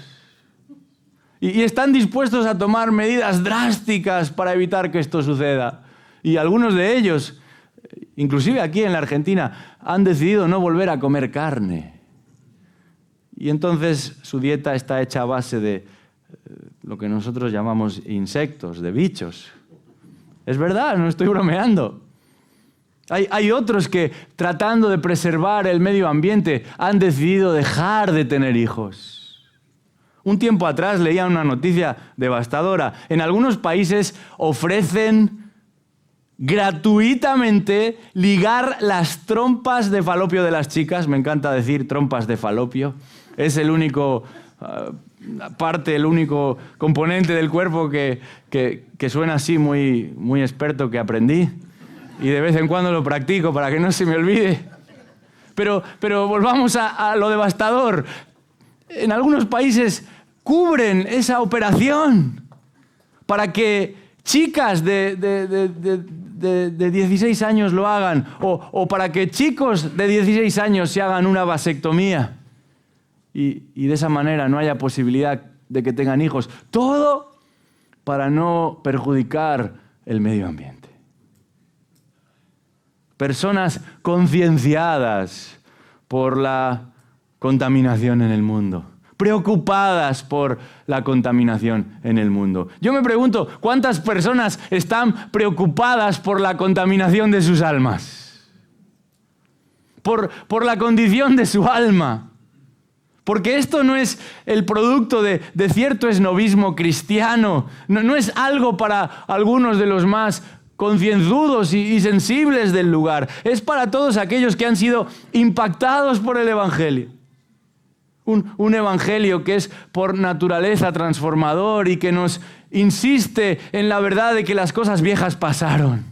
Y están dispuestos a tomar medidas drásticas para evitar que esto suceda. Y algunos de ellos, inclusive aquí en la Argentina, han decidido no volver a comer carne. Y entonces su dieta está hecha a base de lo que nosotros llamamos insectos, de bichos. Es verdad, no estoy bromeando. Hay otros que, tratando de preservar el medio ambiente, han decidido dejar de tener hijos. Un tiempo atrás leía una noticia devastadora. En algunos países ofrecen gratuitamente ligar las trompas de falopio de las chicas. Me encanta decir trompas de falopio. Es el único el único componente del cuerpo que suena así muy experto que aprendí. Y de vez en cuando lo practico para que no se me olvide. Pero volvamos a lo devastador. En algunos países cubren esa operación para que chicas de 16 años lo hagan o para que chicos de 16 años se hagan una vasectomía y de esa manera no haya posibilidad de que tengan hijos. Todo para no perjudicar el medio ambiente. Personas concienciadas por la contaminación en el mundo, preocupadas por la contaminación en el mundo. Yo me pregunto, ¿cuántas personas están preocupadas por la contaminación de sus almas? Por la condición de su alma. Porque esto no es el producto de cierto esnovismo cristiano, no es algo para algunos de los más concienzudos y sensibles del lugar. Es para todos aquellos que han sido impactados por el Evangelio. Un evangelio que es por naturaleza transformador y que nos insiste en la verdad de que las cosas viejas pasaron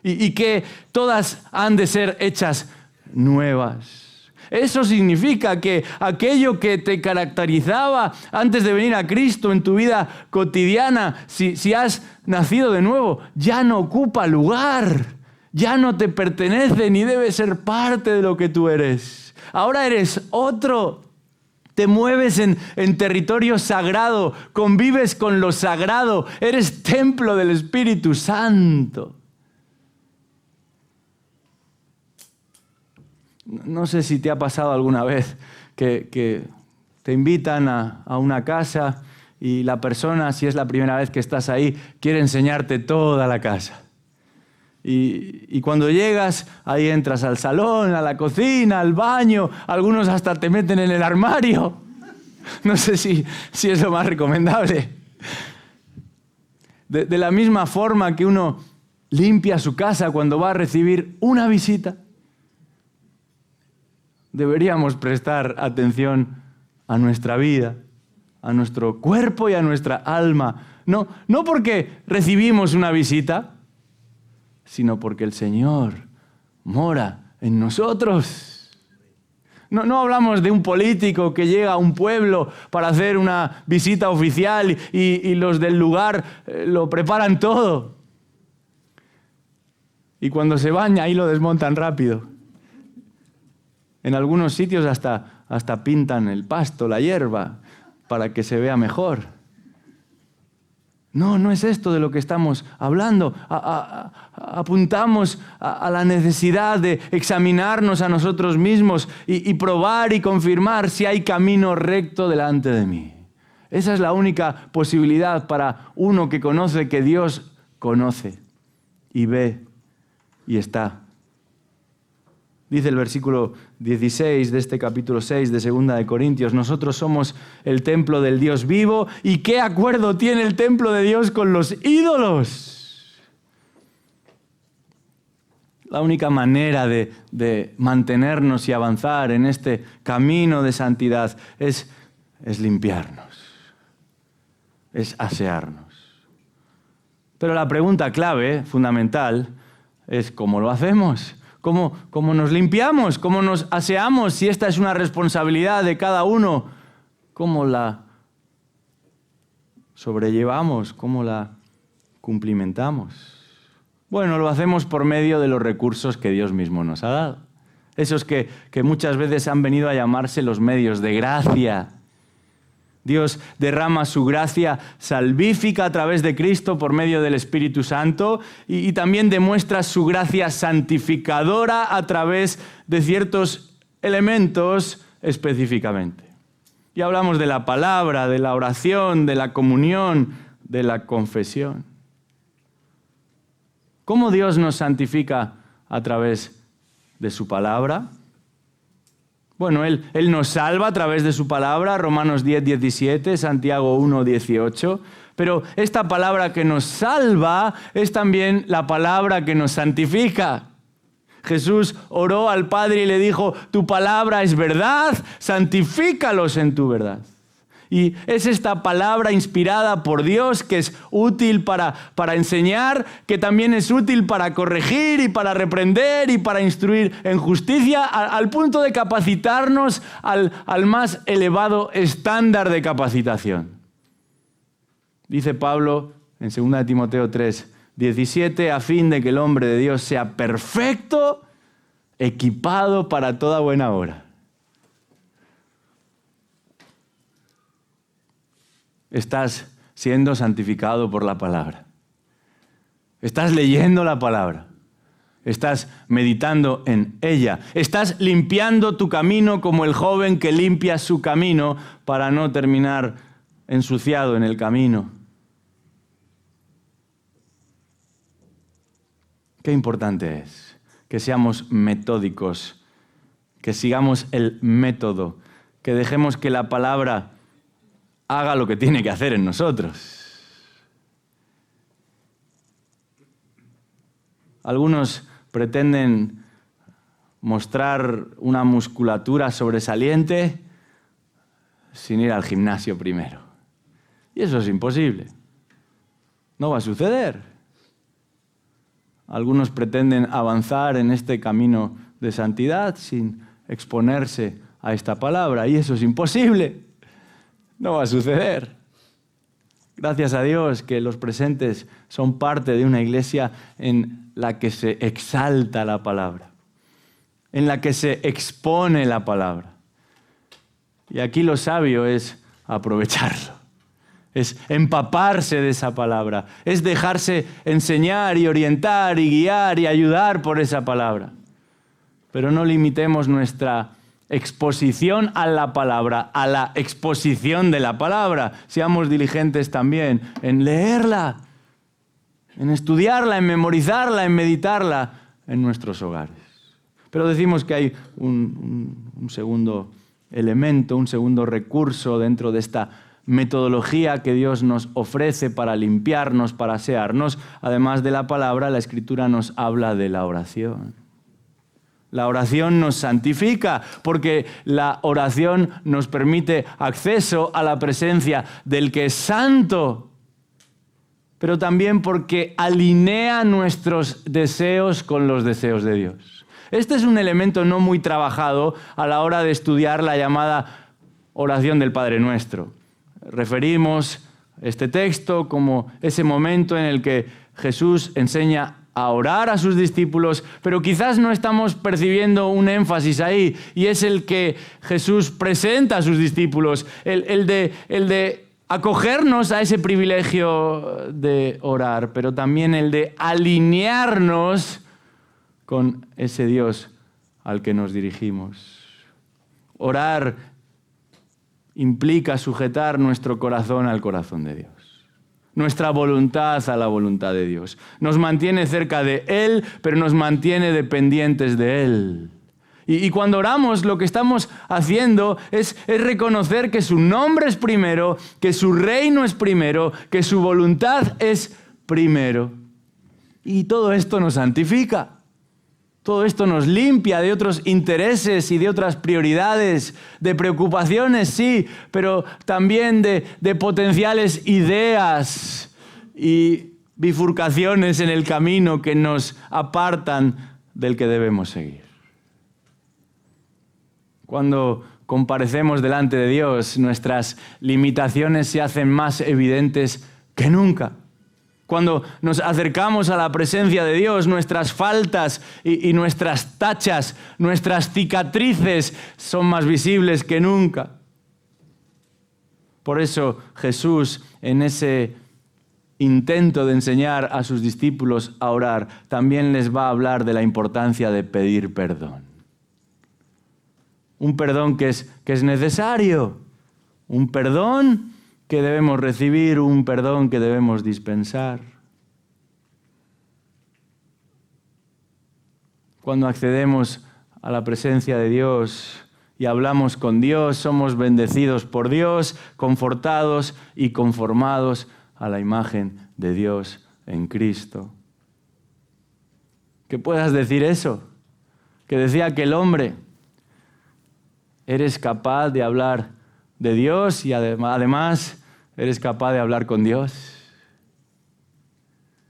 y que todas han de ser hechas nuevas. Eso significa que aquello que te caracterizaba antes de venir a Cristo en tu vida cotidiana, si has nacido de nuevo, ya no ocupa lugar, ya no te pertenece ni debe ser parte de lo que tú eres. Ahora eres otro. Te mueves en territorio sagrado, convives con lo sagrado, eres templo del Espíritu Santo. No sé si te ha pasado alguna vez que te invitan a una casa y la persona, si es la primera vez que estás ahí, quiere enseñarte toda la casa. Y cuando llegas, ahí entras al salón, a la cocina, al baño, algunos hasta te meten en el armario. No sé si es lo más recomendable. De la misma forma que uno limpia su casa cuando va a recibir una visita, deberíamos prestar atención a nuestra vida, a nuestro cuerpo y a nuestra alma. No porque recibimos una visita, sino porque el Señor mora en nosotros. No hablamos de un político que llega a un pueblo para hacer una visita oficial y los del lugar lo preparan todo. Y cuando se baña, ahí lo desmontan rápido. En algunos sitios hasta pintan el pasto, la hierba, para que se vea mejor. No es esto de lo que estamos hablando. Apuntamos a la necesidad de examinarnos a nosotros mismos y probar y confirmar si hay camino recto delante de mí. Esa es la única posibilidad para uno que conoce que Dios conoce y ve y está. Dice el versículo 16 de este capítulo 6 de 2 de Corintios, nosotros somos el templo del Dios vivo. ¿Y qué acuerdo tiene el templo de Dios con los ídolos? La única manera de mantenernos y avanzar en este camino de santidad es limpiarnos, es asearnos. Pero la pregunta clave, fundamental, es ¿cómo lo hacemos? ¿Cómo nos limpiamos? ¿Cómo nos aseamos? Si esta es una responsabilidad de cada uno, ¿cómo la sobrellevamos? ¿Cómo la cumplimentamos? Bueno, lo hacemos por medio de los recursos que Dios mismo nos ha dado. Esos que muchas veces han venido a llamarse los medios de gracia. Dios derrama su gracia salvífica a través de Cristo por medio del Espíritu Santo y también demuestra su gracia santificadora a través de ciertos elementos específicamente. Y hablamos de la palabra, de la oración, de la comunión, de la confesión. ¿Cómo Dios nos santifica a través de su palabra? Bueno, Él nos salva a través de su palabra, Romanos 10, 17, Santiago 1, 18. Pero esta palabra que nos salva es también la palabra que nos santifica. Jesús oró al Padre y le dijo, tu palabra es verdad, santifícalos en tu verdad. Y es esta palabra inspirada por Dios que es útil para enseñar, que también es útil para corregir y para reprender y para instruir en justicia, al punto de capacitarnos al más elevado estándar de capacitación. Dice Pablo en 2 Timoteo 3, 17, a fin de que el hombre de Dios sea perfecto, equipado para toda buena obra. Estás siendo santificado por la palabra. Estás leyendo la palabra. Estás meditando en ella. Estás limpiando tu camino como el joven que limpia su camino para no terminar ensuciado en el camino. Qué importante es que seamos metódicos, que sigamos el método, que dejemos que la palabra haga lo que tiene que hacer en nosotros. Algunos pretenden mostrar una musculatura sobresaliente sin ir al gimnasio primero. Y eso es imposible. No va a suceder. Algunos pretenden avanzar en este camino de santidad sin exponerse a esta palabra. Y eso es imposible. No va a suceder. Gracias a Dios que los presentes son parte de una iglesia en la que se exalta la palabra, en la que se expone la palabra. Y aquí lo sabio es aprovecharlo, es empaparse de esa palabra, es dejarse enseñar y orientar y guiar y ayudar por esa palabra. Pero no limitemos nuestra exposición a la palabra, a la exposición de la palabra. Seamos diligentes también en leerla, en estudiarla, en memorizarla, en meditarla en nuestros hogares. Pero decimos que hay un segundo elemento, un segundo recurso dentro de esta metodología que Dios nos ofrece para limpiarnos, para asearnos. Además de la palabra, la Escritura nos habla de la oración. La oración nos santifica porque la oración nos permite acceso a la presencia del que es santo, pero también porque alinea nuestros deseos con los deseos de Dios. Este es un elemento no muy trabajado a la hora de estudiar la llamada oración del Padre Nuestro. Referimos este texto como ese momento en el que Jesús enseña a orar a sus discípulos, pero quizás no estamos percibiendo un énfasis ahí, y es el que Jesús presenta a sus discípulos, el de acogernos a ese privilegio de orar, pero también el de alinearnos con ese Dios al que nos dirigimos. Orar implica sujetar nuestro corazón al corazón de Dios, nuestra voluntad a la voluntad de Dios. Nos mantiene cerca de Él, pero nos mantiene dependientes de Él. Y cuando oramos, lo que estamos haciendo es reconocer que su nombre es primero, que su reino es primero, que su voluntad es primero. Y todo esto nos santifica. Todo esto nos limpia de otros intereses y de otras prioridades, de preocupaciones, sí, pero también de potenciales ideas y bifurcaciones en el camino que nos apartan del que debemos seguir. Cuando comparecemos delante de Dios, nuestras limitaciones se hacen más evidentes que nunca. Cuando nos acercamos a la presencia de Dios, nuestras faltas y nuestras tachas, nuestras cicatrices son más visibles que nunca. Por eso Jesús, en ese intento de enseñar a sus discípulos a orar, también les va a hablar de la importancia de pedir perdón. Un perdón que es necesario, un perdón que debemos recibir, un perdón que debemos dispensar. Cuando accedemos a la presencia de Dios y hablamos con Dios, somos bendecidos por Dios, confortados y conformados a la imagen de Dios en Cristo. Que puedas decir eso, que decía aquel hombre, eres capaz de hablar de Dios y además eres capaz de hablar con Dios.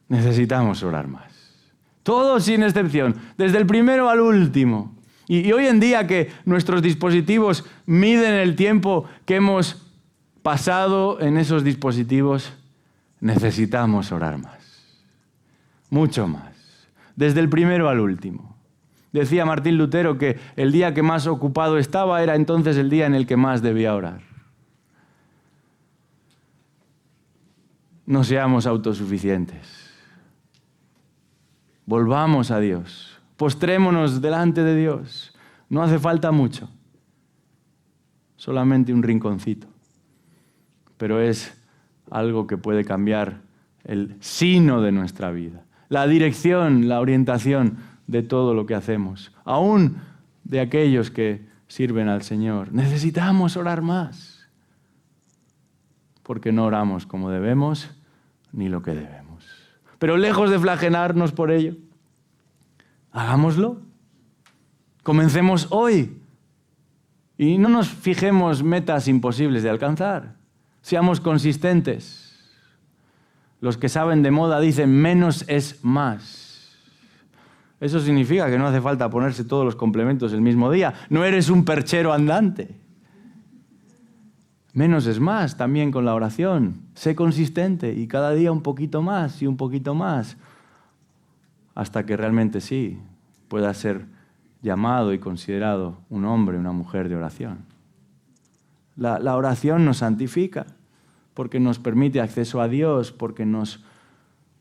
Necesitamos orar más. Todos sin excepción, desde el primero al último. Y hoy en día que nuestros dispositivos miden el tiempo que hemos pasado en esos dispositivos, necesitamos orar más. Mucho más. Desde el primero al último. Decía Martín Lutero que el día que más ocupado estaba era entonces el día en el que más debía orar. No seamos autosuficientes. Volvamos a Dios. Postrémonos delante de Dios. No hace falta mucho. Solamente un rinconcito. Pero es algo que puede cambiar el sino de nuestra vida. La dirección, la orientación de todo lo que hacemos. Aún de aquellos que sirven al Señor. Necesitamos orar más. Porque no oramos como debemos ni lo que debemos. Pero lejos de flagelarnos por ello, hagámoslo. Comencemos hoy. Y no nos fijemos metas imposibles de alcanzar. Seamos consistentes. Los que saben de moda dicen menos es más. Eso significa que no hace falta ponerse todos los complementos el mismo día. No eres un perchero andante. Menos es más también con la oración. Sé consistente y cada día un poquito más y un poquito más. Hasta que realmente sí pueda ser llamado y considerado un hombre, una mujer de oración. La oración nos santifica porque nos permite acceso a Dios, porque nos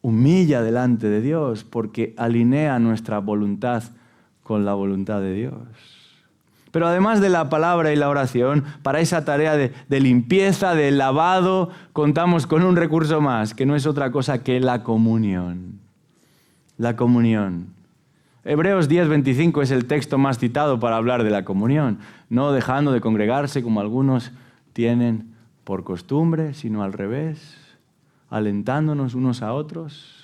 humilla delante de Dios, porque alinea nuestra voluntad con la voluntad de Dios. Pero además de la palabra y la oración, para esa tarea de limpieza, de lavado, contamos con un recurso más, que no es otra cosa que la comunión. La comunión. Hebreos 10:25 es el texto más citado para hablar de la comunión, no dejando de congregarse como algunos tienen por costumbre, sino al revés, alentándonos unos a otros,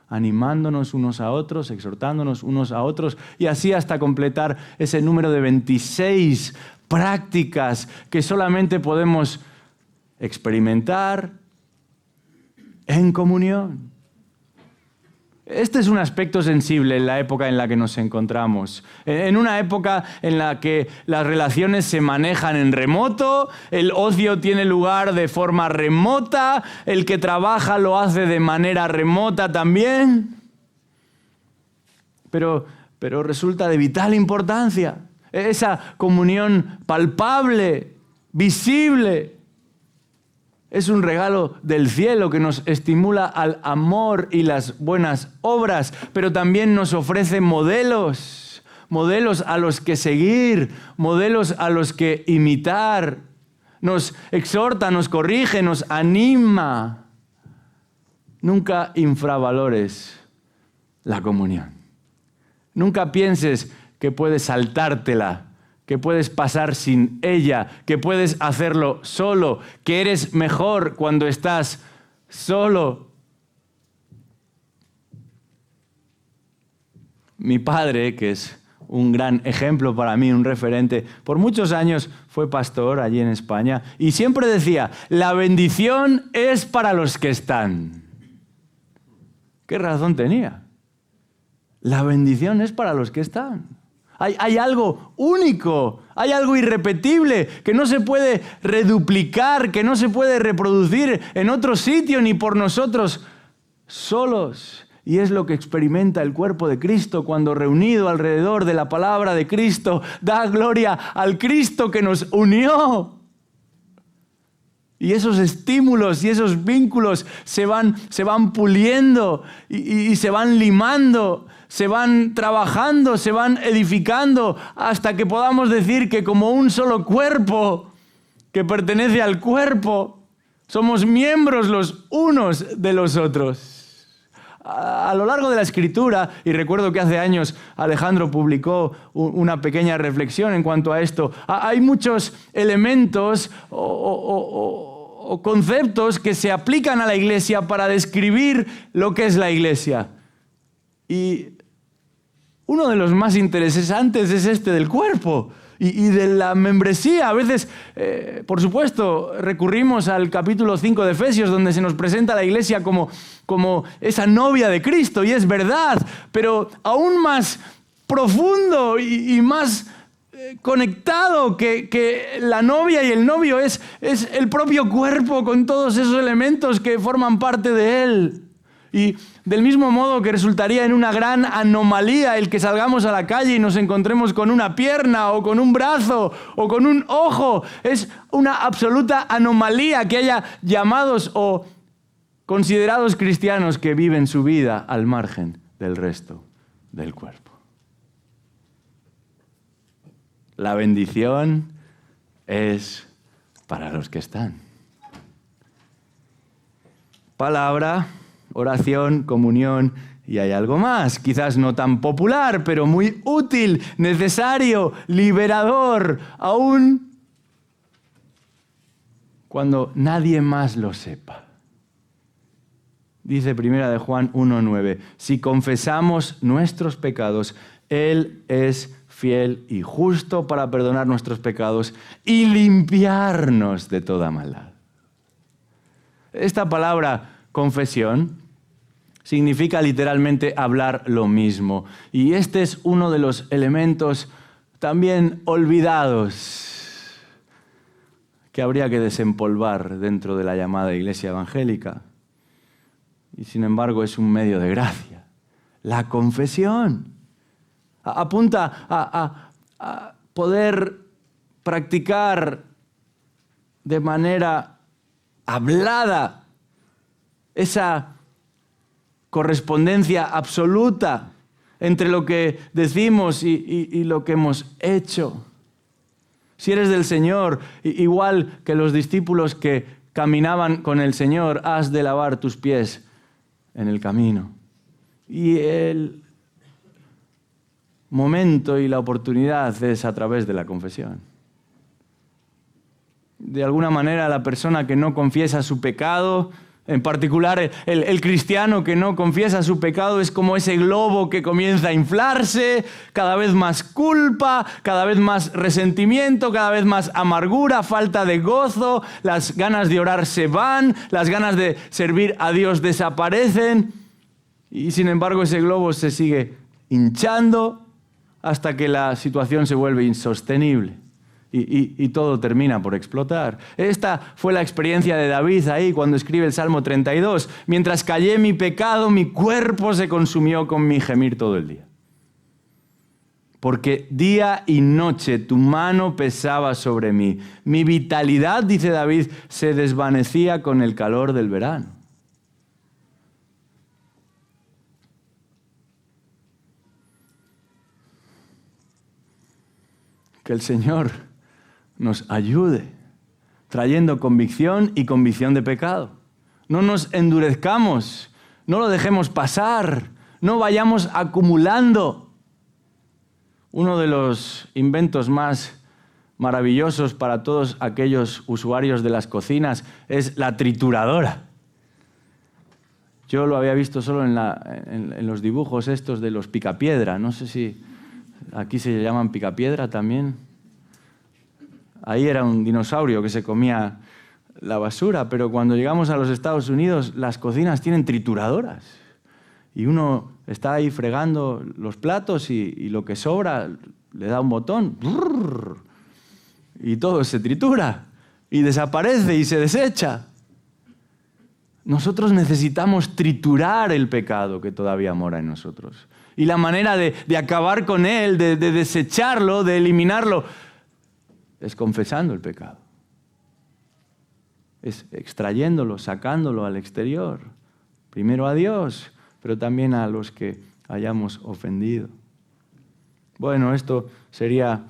animándonos unos a otros, exhortándonos unos a otros, y así hasta completar ese número de 26 prácticas que solamente podemos experimentar en comunión. Este es un aspecto sensible en la época en la que nos encontramos. En una época en la que las relaciones se manejan en remoto, el ocio tiene lugar de forma remota, el que trabaja lo hace de manera remota también. Pero resulta de vital importancia esa comunión palpable, visible. Es un regalo del cielo que nos estimula al amor y las buenas obras, pero también nos ofrece modelos a los que seguir, modelos a los que imitar. Nos exhorta, nos corrige, nos anima. Nunca infravalores la comunión. Nunca pienses que puedes saltártela, que puedes pasar sin ella, que puedes hacerlo solo, que eres mejor cuando estás solo. Mi padre, que es un gran ejemplo para mí, un referente, por muchos años fue pastor allí en España y siempre decía, la bendición es para los que están. ¿Qué razón tenía? La bendición es para los que están. Hay algo único, hay algo irrepetible que no se puede reduplicar, que no se puede reproducir en otro sitio ni por nosotros solos. Y es lo que experimenta el cuerpo de Cristo cuando reunido alrededor de la palabra de Cristo da gloria al Cristo que nos unió. Y esos estímulos y esos vínculos se van puliendo y se van limando, se van trabajando, se van edificando hasta que podamos decir que como un solo cuerpo que pertenece al cuerpo, somos miembros los unos de los otros. A lo largo de la Escritura, y recuerdo que hace años Alejandro publicó una pequeña reflexión en cuanto a esto, hay muchos elementos o conceptos que se aplican a la iglesia para describir lo que es la iglesia. Y uno de los más interesantes es este del cuerpo y de la membresía. A veces, por supuesto, recurrimos al capítulo 5 de Efesios, donde se nos presenta a la iglesia como esa novia de Cristo, y es verdad, pero aún más profundo y más conectado que la novia y el novio es el propio cuerpo con todos esos elementos que forman parte de él. Y del mismo modo que resultaría en una gran anomalía el que salgamos a la calle y nos encontremos con una pierna o con un brazo o con un ojo, es una absoluta anomalía que haya llamados o considerados cristianos que viven su vida al margen del resto del cuerpo. La bendición es para los que están. Palabra, oración, comunión, y hay algo más, quizás no tan popular, pero muy útil, necesario, liberador, aún cuando nadie más lo sepa. Dice 1 de Juan 1:9, si confesamos nuestros pecados, Él es fiel y justo para perdonar nuestros pecados y limpiarnos de toda maldad. Esta palabra confesión significa literalmente hablar lo mismo. Y este es uno de los elementos también olvidados que habría que desempolvar dentro de la llamada iglesia evangélica. Y sin embargo es un medio de gracia. La confesión apunta a poder practicar de manera hablada, esa correspondencia absoluta entre lo que decimos y lo que hemos hecho. Si eres del Señor, igual que los discípulos que caminaban con el Señor, has de lavar tus pies en el camino. Y el momento y la oportunidad es a través de la confesión. De alguna manera, la persona que no confiesa su pecado, en particular el cristiano que no confiesa su pecado, es como ese globo que comienza a inflarse, cada vez más culpa, cada vez más resentimiento, cada vez más amargura, falta de gozo, las ganas de orar se van, las ganas de servir a Dios desaparecen, y sin embargo ese globo se sigue hinchando hasta que la situación se vuelve insostenible. Y todo termina por explotar. Esta fue la experiencia de David ahí cuando escribe el Salmo 32. Mientras callé mi pecado, mi cuerpo se consumió con mi gemir todo el día. Porque día y noche tu mano pesaba sobre mí. Mi vitalidad, dice David, se desvanecía con el calor del verano. Que el Señor nos ayude, trayendo convicción y convicción de pecado. No nos endurezcamos, no lo dejemos pasar, no vayamos acumulando. Uno de los inventos más maravillosos para todos aquellos usuarios de las cocinas es la trituradora. Yo lo había visto solo en los dibujos estos de los picapiedra. No sé si aquí se llaman picapiedra también. Ahí era un dinosaurio que se comía la basura, pero cuando llegamos a los Estados Unidos, las cocinas tienen trituradoras. Y uno está ahí fregando los platos y lo que sobra le da un botón. Y todo se tritura y desaparece y se desecha. Nosotros necesitamos triturar el pecado que todavía mora en nosotros. Y la manera de acabar con él, de desecharlo, de eliminarlo, es confesando el pecado. Es extrayéndolo, sacándolo al exterior. Primero a Dios, pero también a los que hayamos ofendido. Bueno, esto sería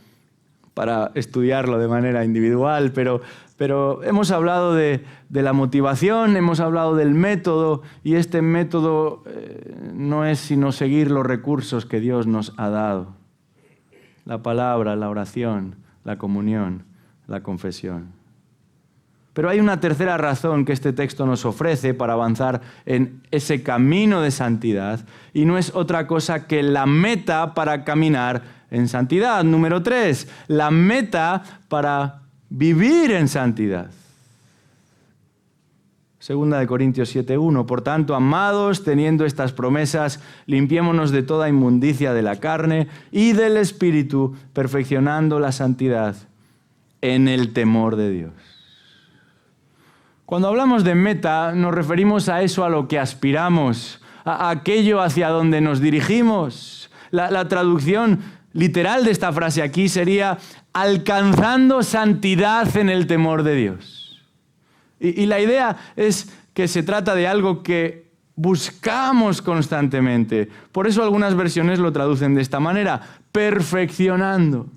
para estudiarlo de manera individual, pero hemos hablado de la motivación, hemos hablado del método, y este método no es sino seguir los recursos que Dios nos ha dado. La palabra, la oración, la comunión, la confesión. Pero hay una tercera razón que este texto nos ofrece para avanzar en ese camino de santidad, y no es otra cosa que la meta para caminar en santidad. Número 3, la meta para vivir en santidad. 2 Corintios 7:1. Por tanto, amados, teniendo estas promesas, limpiémonos de toda inmundicia de la carne y del espíritu, perfeccionando la santidad en el temor de Dios. Cuando hablamos de meta, nos referimos a eso a lo que aspiramos, a aquello hacia donde nos dirigimos. La traducción literal de esta frase aquí sería alcanzando santidad en el temor de Dios. Y la idea es que se trata de algo que buscamos constantemente. Por eso algunas versiones lo traducen de esta manera, perfeccionando.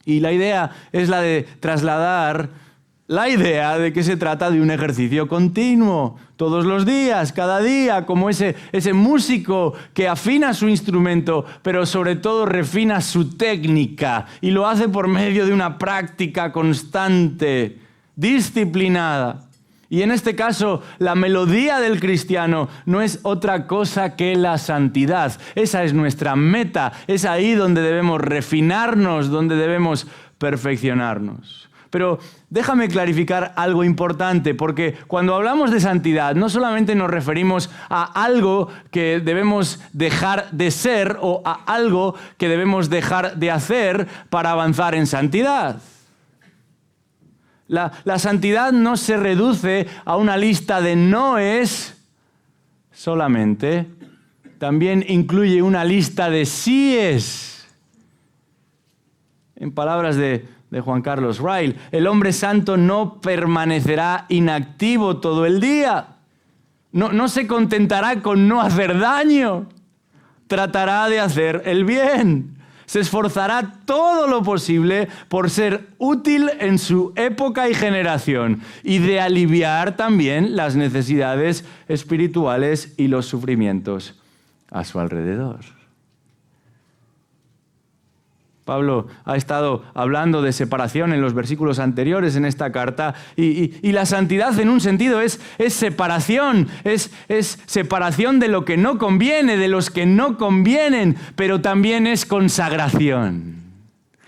Y la idea es la de trasladar la idea de que se trata de un ejercicio continuo, todos los días, cada día, como ese músico que afina su instrumento, pero sobre todo refina su técnica, y lo hace por medio de una práctica constante, disciplinada. Y en este caso, la melodía del cristiano no es otra cosa que la santidad. Esa es nuestra meta, es ahí donde debemos refinarnos, donde debemos perfeccionarnos. Pero déjame clarificar algo importante, porque cuando hablamos de santidad, no solamente nos referimos a algo que debemos dejar de ser o a algo que debemos dejar de hacer para avanzar en santidad. La santidad no se reduce a una lista de noes solamente, también incluye una lista de síes. En palabras de de Juan Carlos Reil. El hombre santo no permanecerá inactivo todo el día. No se contentará con no hacer daño. Tratará de hacer el bien. Se esforzará todo lo posible por ser útil en su época y generación y de aliviar también las necesidades espirituales y los sufrimientos a su alrededor. Pablo ha estado hablando de separación en los versículos anteriores en esta carta y la santidad en un sentido es separación, es separación de lo que no conviene, de los que no convienen, pero también es consagración.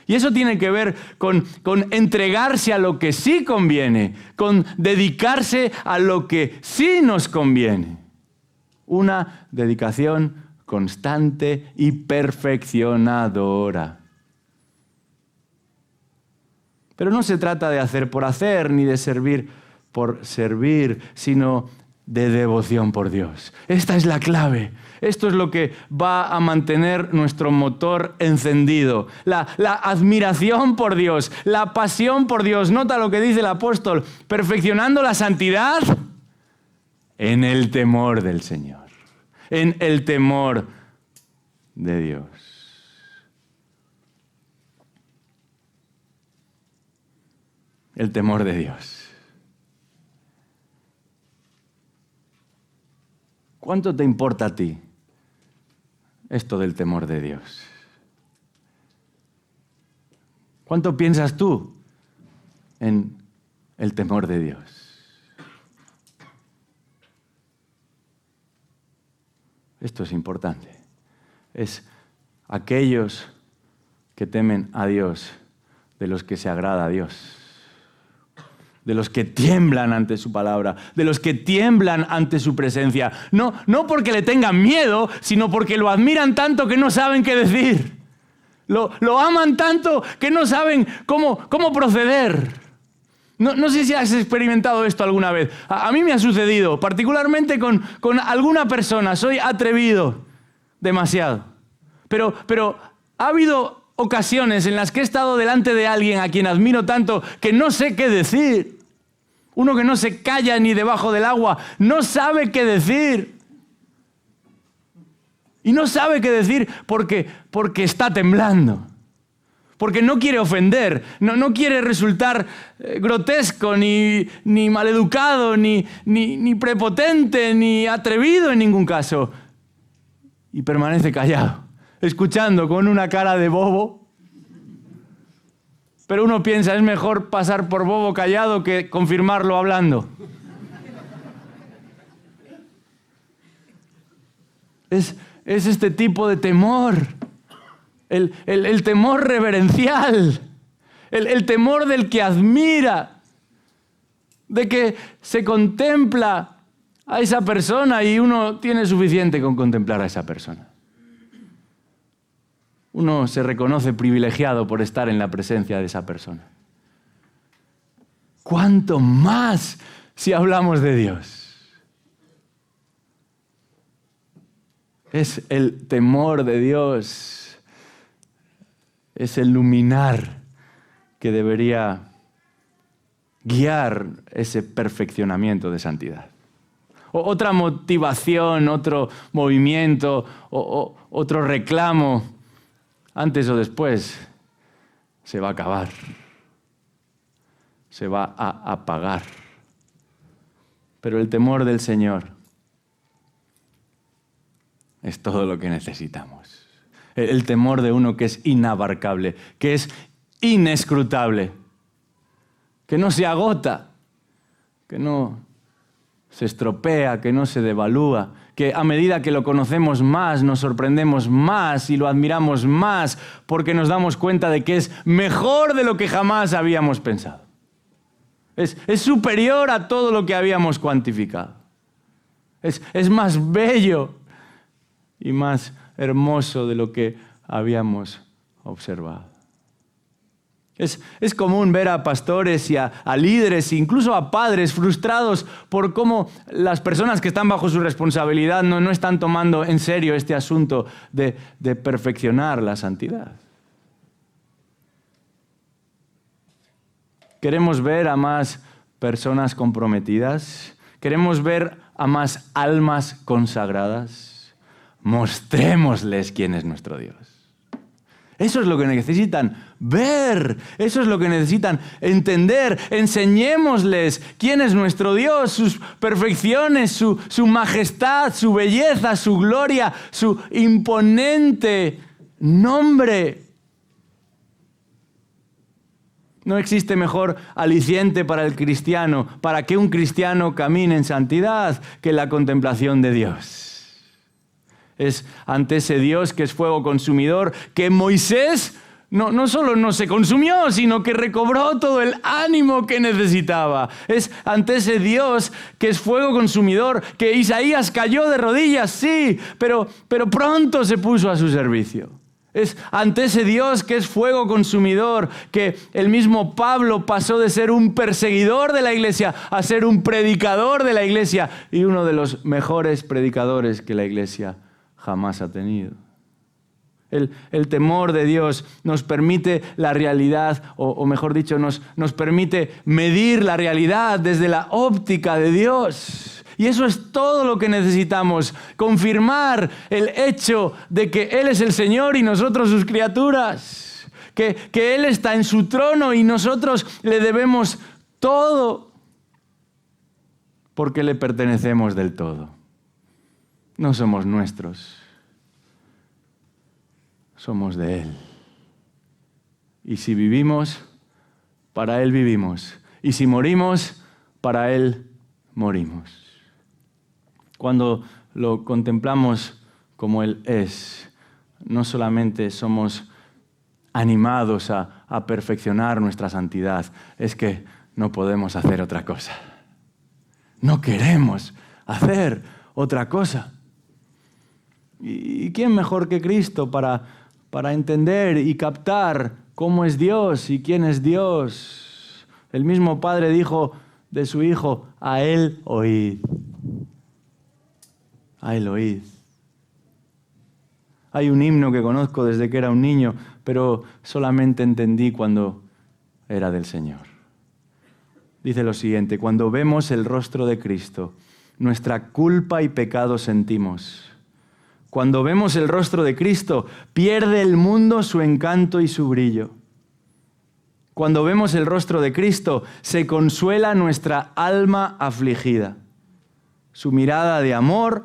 Y eso tiene que ver con entregarse a lo que sí conviene, con dedicarse a lo que sí nos conviene. Una dedicación constante y perfeccionadora. Pero no se trata de hacer por hacer, ni de servir por servir, sino de devoción por Dios. Esta es la clave. Esto es lo que va a mantener nuestro motor encendido. La admiración por Dios, la pasión por Dios. Nota lo que dice el apóstol, perfeccionando la santidad en el temor del Señor, en el temor de Dios. El temor de Dios. ¿Cuánto te importa a ti esto del temor de Dios? ¿Cuánto piensas tú en el temor de Dios? Esto es importante. Es aquellos que temen a Dios, de los que se agrada a Dios. De los que tiemblan ante su palabra, de los que tiemblan ante su presencia. No porque le tengan miedo, sino porque lo admiran tanto que no saben qué decir. Lo aman tanto que no saben cómo proceder. No sé si has experimentado esto alguna vez. A mí me ha sucedido, particularmente con alguna persona. Soy atrevido demasiado. Pero ha habido ocasiones en las que he estado delante de alguien a quien admiro tanto que no sé qué decir. Uno que no se calla ni debajo del agua, no sabe qué decir. Y no sabe qué decir porque está temblando. Porque no quiere ofender, no quiere resultar grotesco, ni maleducado, ni prepotente, ni atrevido en ningún caso. Y permanece callado, escuchando con una cara de bobo. Pero uno piensa, es mejor pasar por bobo callado que confirmarlo hablando. Es este tipo de temor, el temor reverencial, el temor del que admira, de que se contempla a esa persona y uno tiene suficiente con contemplar a esa persona. Uno se reconoce privilegiado por estar en la presencia de esa persona. ¿Cuánto más si hablamos de Dios? Es el temor de Dios, es el luminar que debería guiar ese perfeccionamiento de santidad. Otra motivación, otro movimiento, otro reclamo, antes o después se va a acabar, se va a apagar. Pero el temor del Señor es todo lo que necesitamos. El temor de uno que es inabarcable, que es inescrutable, que no se agota, que no se estropea, que no se devalúa, que a medida que lo conocemos más, nos sorprendemos más y lo admiramos más porque nos damos cuenta de que es mejor de lo que jamás habíamos pensado. Es superior a todo lo que habíamos cuantificado. Es más bello y más hermoso de lo que habíamos observado. Es común ver a pastores y a líderes, incluso a padres frustrados por cómo las personas que están bajo su responsabilidad no están tomando en serio este asunto de perfeccionar la santidad. ¿Queremos ver a más personas comprometidas? ¿Queremos ver a más almas consagradas? Mostrémosles quién es nuestro Dios. Eso es lo que necesitan ver, eso es lo que necesitan entender. Enseñémosles quién es nuestro Dios, sus perfecciones, su majestad, su belleza, su gloria, su imponente nombre. No existe mejor aliciente para el cristiano, para que un cristiano camine en santidad, que la contemplación de Dios. Es ante ese Dios que es fuego consumidor, que Moisés no solo no se consumió, sino que recobró todo el ánimo que necesitaba. Es ante ese Dios que es fuego consumidor, que Isaías cayó de rodillas, sí, pero pronto se puso a su servicio. Es ante ese Dios que es fuego consumidor, que el mismo Pablo pasó de ser un perseguidor de la iglesia a ser un predicador de la iglesia y uno de los mejores predicadores que la iglesia jamás ha tenido. El temor de Dios nos permite la realidad, o mejor dicho, nos permite medir la realidad desde la óptica de Dios. Y eso es todo lo que necesitamos, confirmar el hecho de que Él es el Señor y nosotros sus criaturas, que Él está en su trono y nosotros le debemos todo, porque le pertenecemos del todo. No somos nuestros, somos de Él. Y si vivimos, para Él vivimos. Y si morimos, para Él morimos. Cuando lo contemplamos como Él es, no solamente somos animados a perfeccionar nuestra santidad, es que no podemos hacer otra cosa. No queremos hacer otra cosa. ¿Y quién mejor que Cristo para entender y captar cómo es Dios y quién es Dios? El mismo Padre dijo de su Hijo, a Él oíd. A Él oíd. Hay un himno que conozco desde que era un niño, pero solamente entendí cuando era del Señor. Dice lo siguiente: cuando vemos el rostro de Cristo, nuestra culpa y pecado sentimos. Cuando vemos el rostro de Cristo, pierde el mundo su encanto y su brillo. Cuando vemos el rostro de Cristo, se consuela nuestra alma afligida. Su mirada de amor,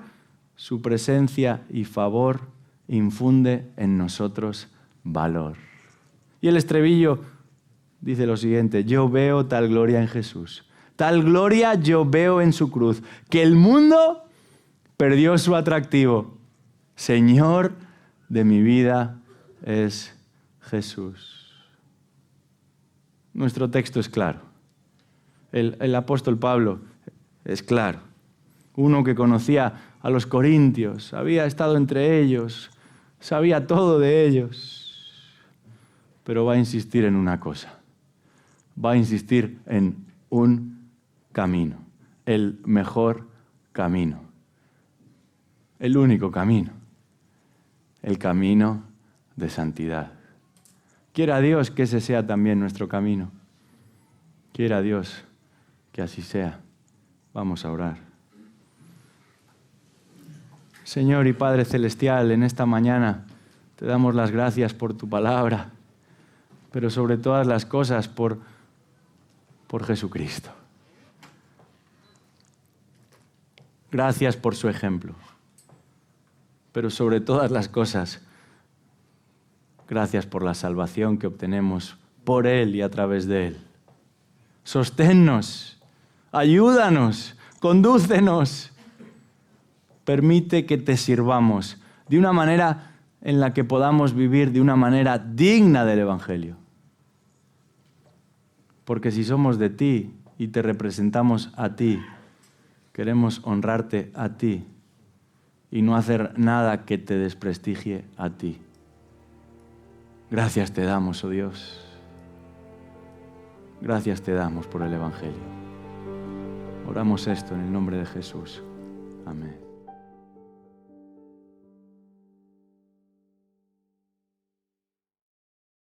su presencia y favor infunde en nosotros valor. Y el estribillo dice lo siguiente: yo veo tal gloria en Jesús, tal gloria yo veo en su cruz, que el mundo perdió su atractivo. Señor de mi vida es Jesús. Nuestro texto es claro. El apóstol Pablo es claro. Uno que conocía a los corintios, había estado entre ellos, sabía todo de ellos, pero va a insistir en una cosa. Va a insistir en un camino, el mejor camino, el único camino. El camino de santidad. Quiera Dios que ese sea también nuestro camino. Quiera Dios que así sea. Vamos a orar. Señor y Padre Celestial, en esta mañana te damos las gracias por tu palabra, pero sobre todas las cosas por Jesucristo. Gracias por su ejemplo. Pero sobre todas las cosas, gracias por la salvación que obtenemos por Él y a través de Él. Sosténnos, ayúdanos, condúcenos. Permite que te sirvamos de una manera en la que podamos vivir de una manera digna del Evangelio. Porque si somos de ti y te representamos a ti, queremos honrarte a ti y no hacer nada que te desprestigie a ti. Gracias te damos, oh Dios. Gracias te damos por el Evangelio. Oramos esto en el nombre de Jesús. Amén.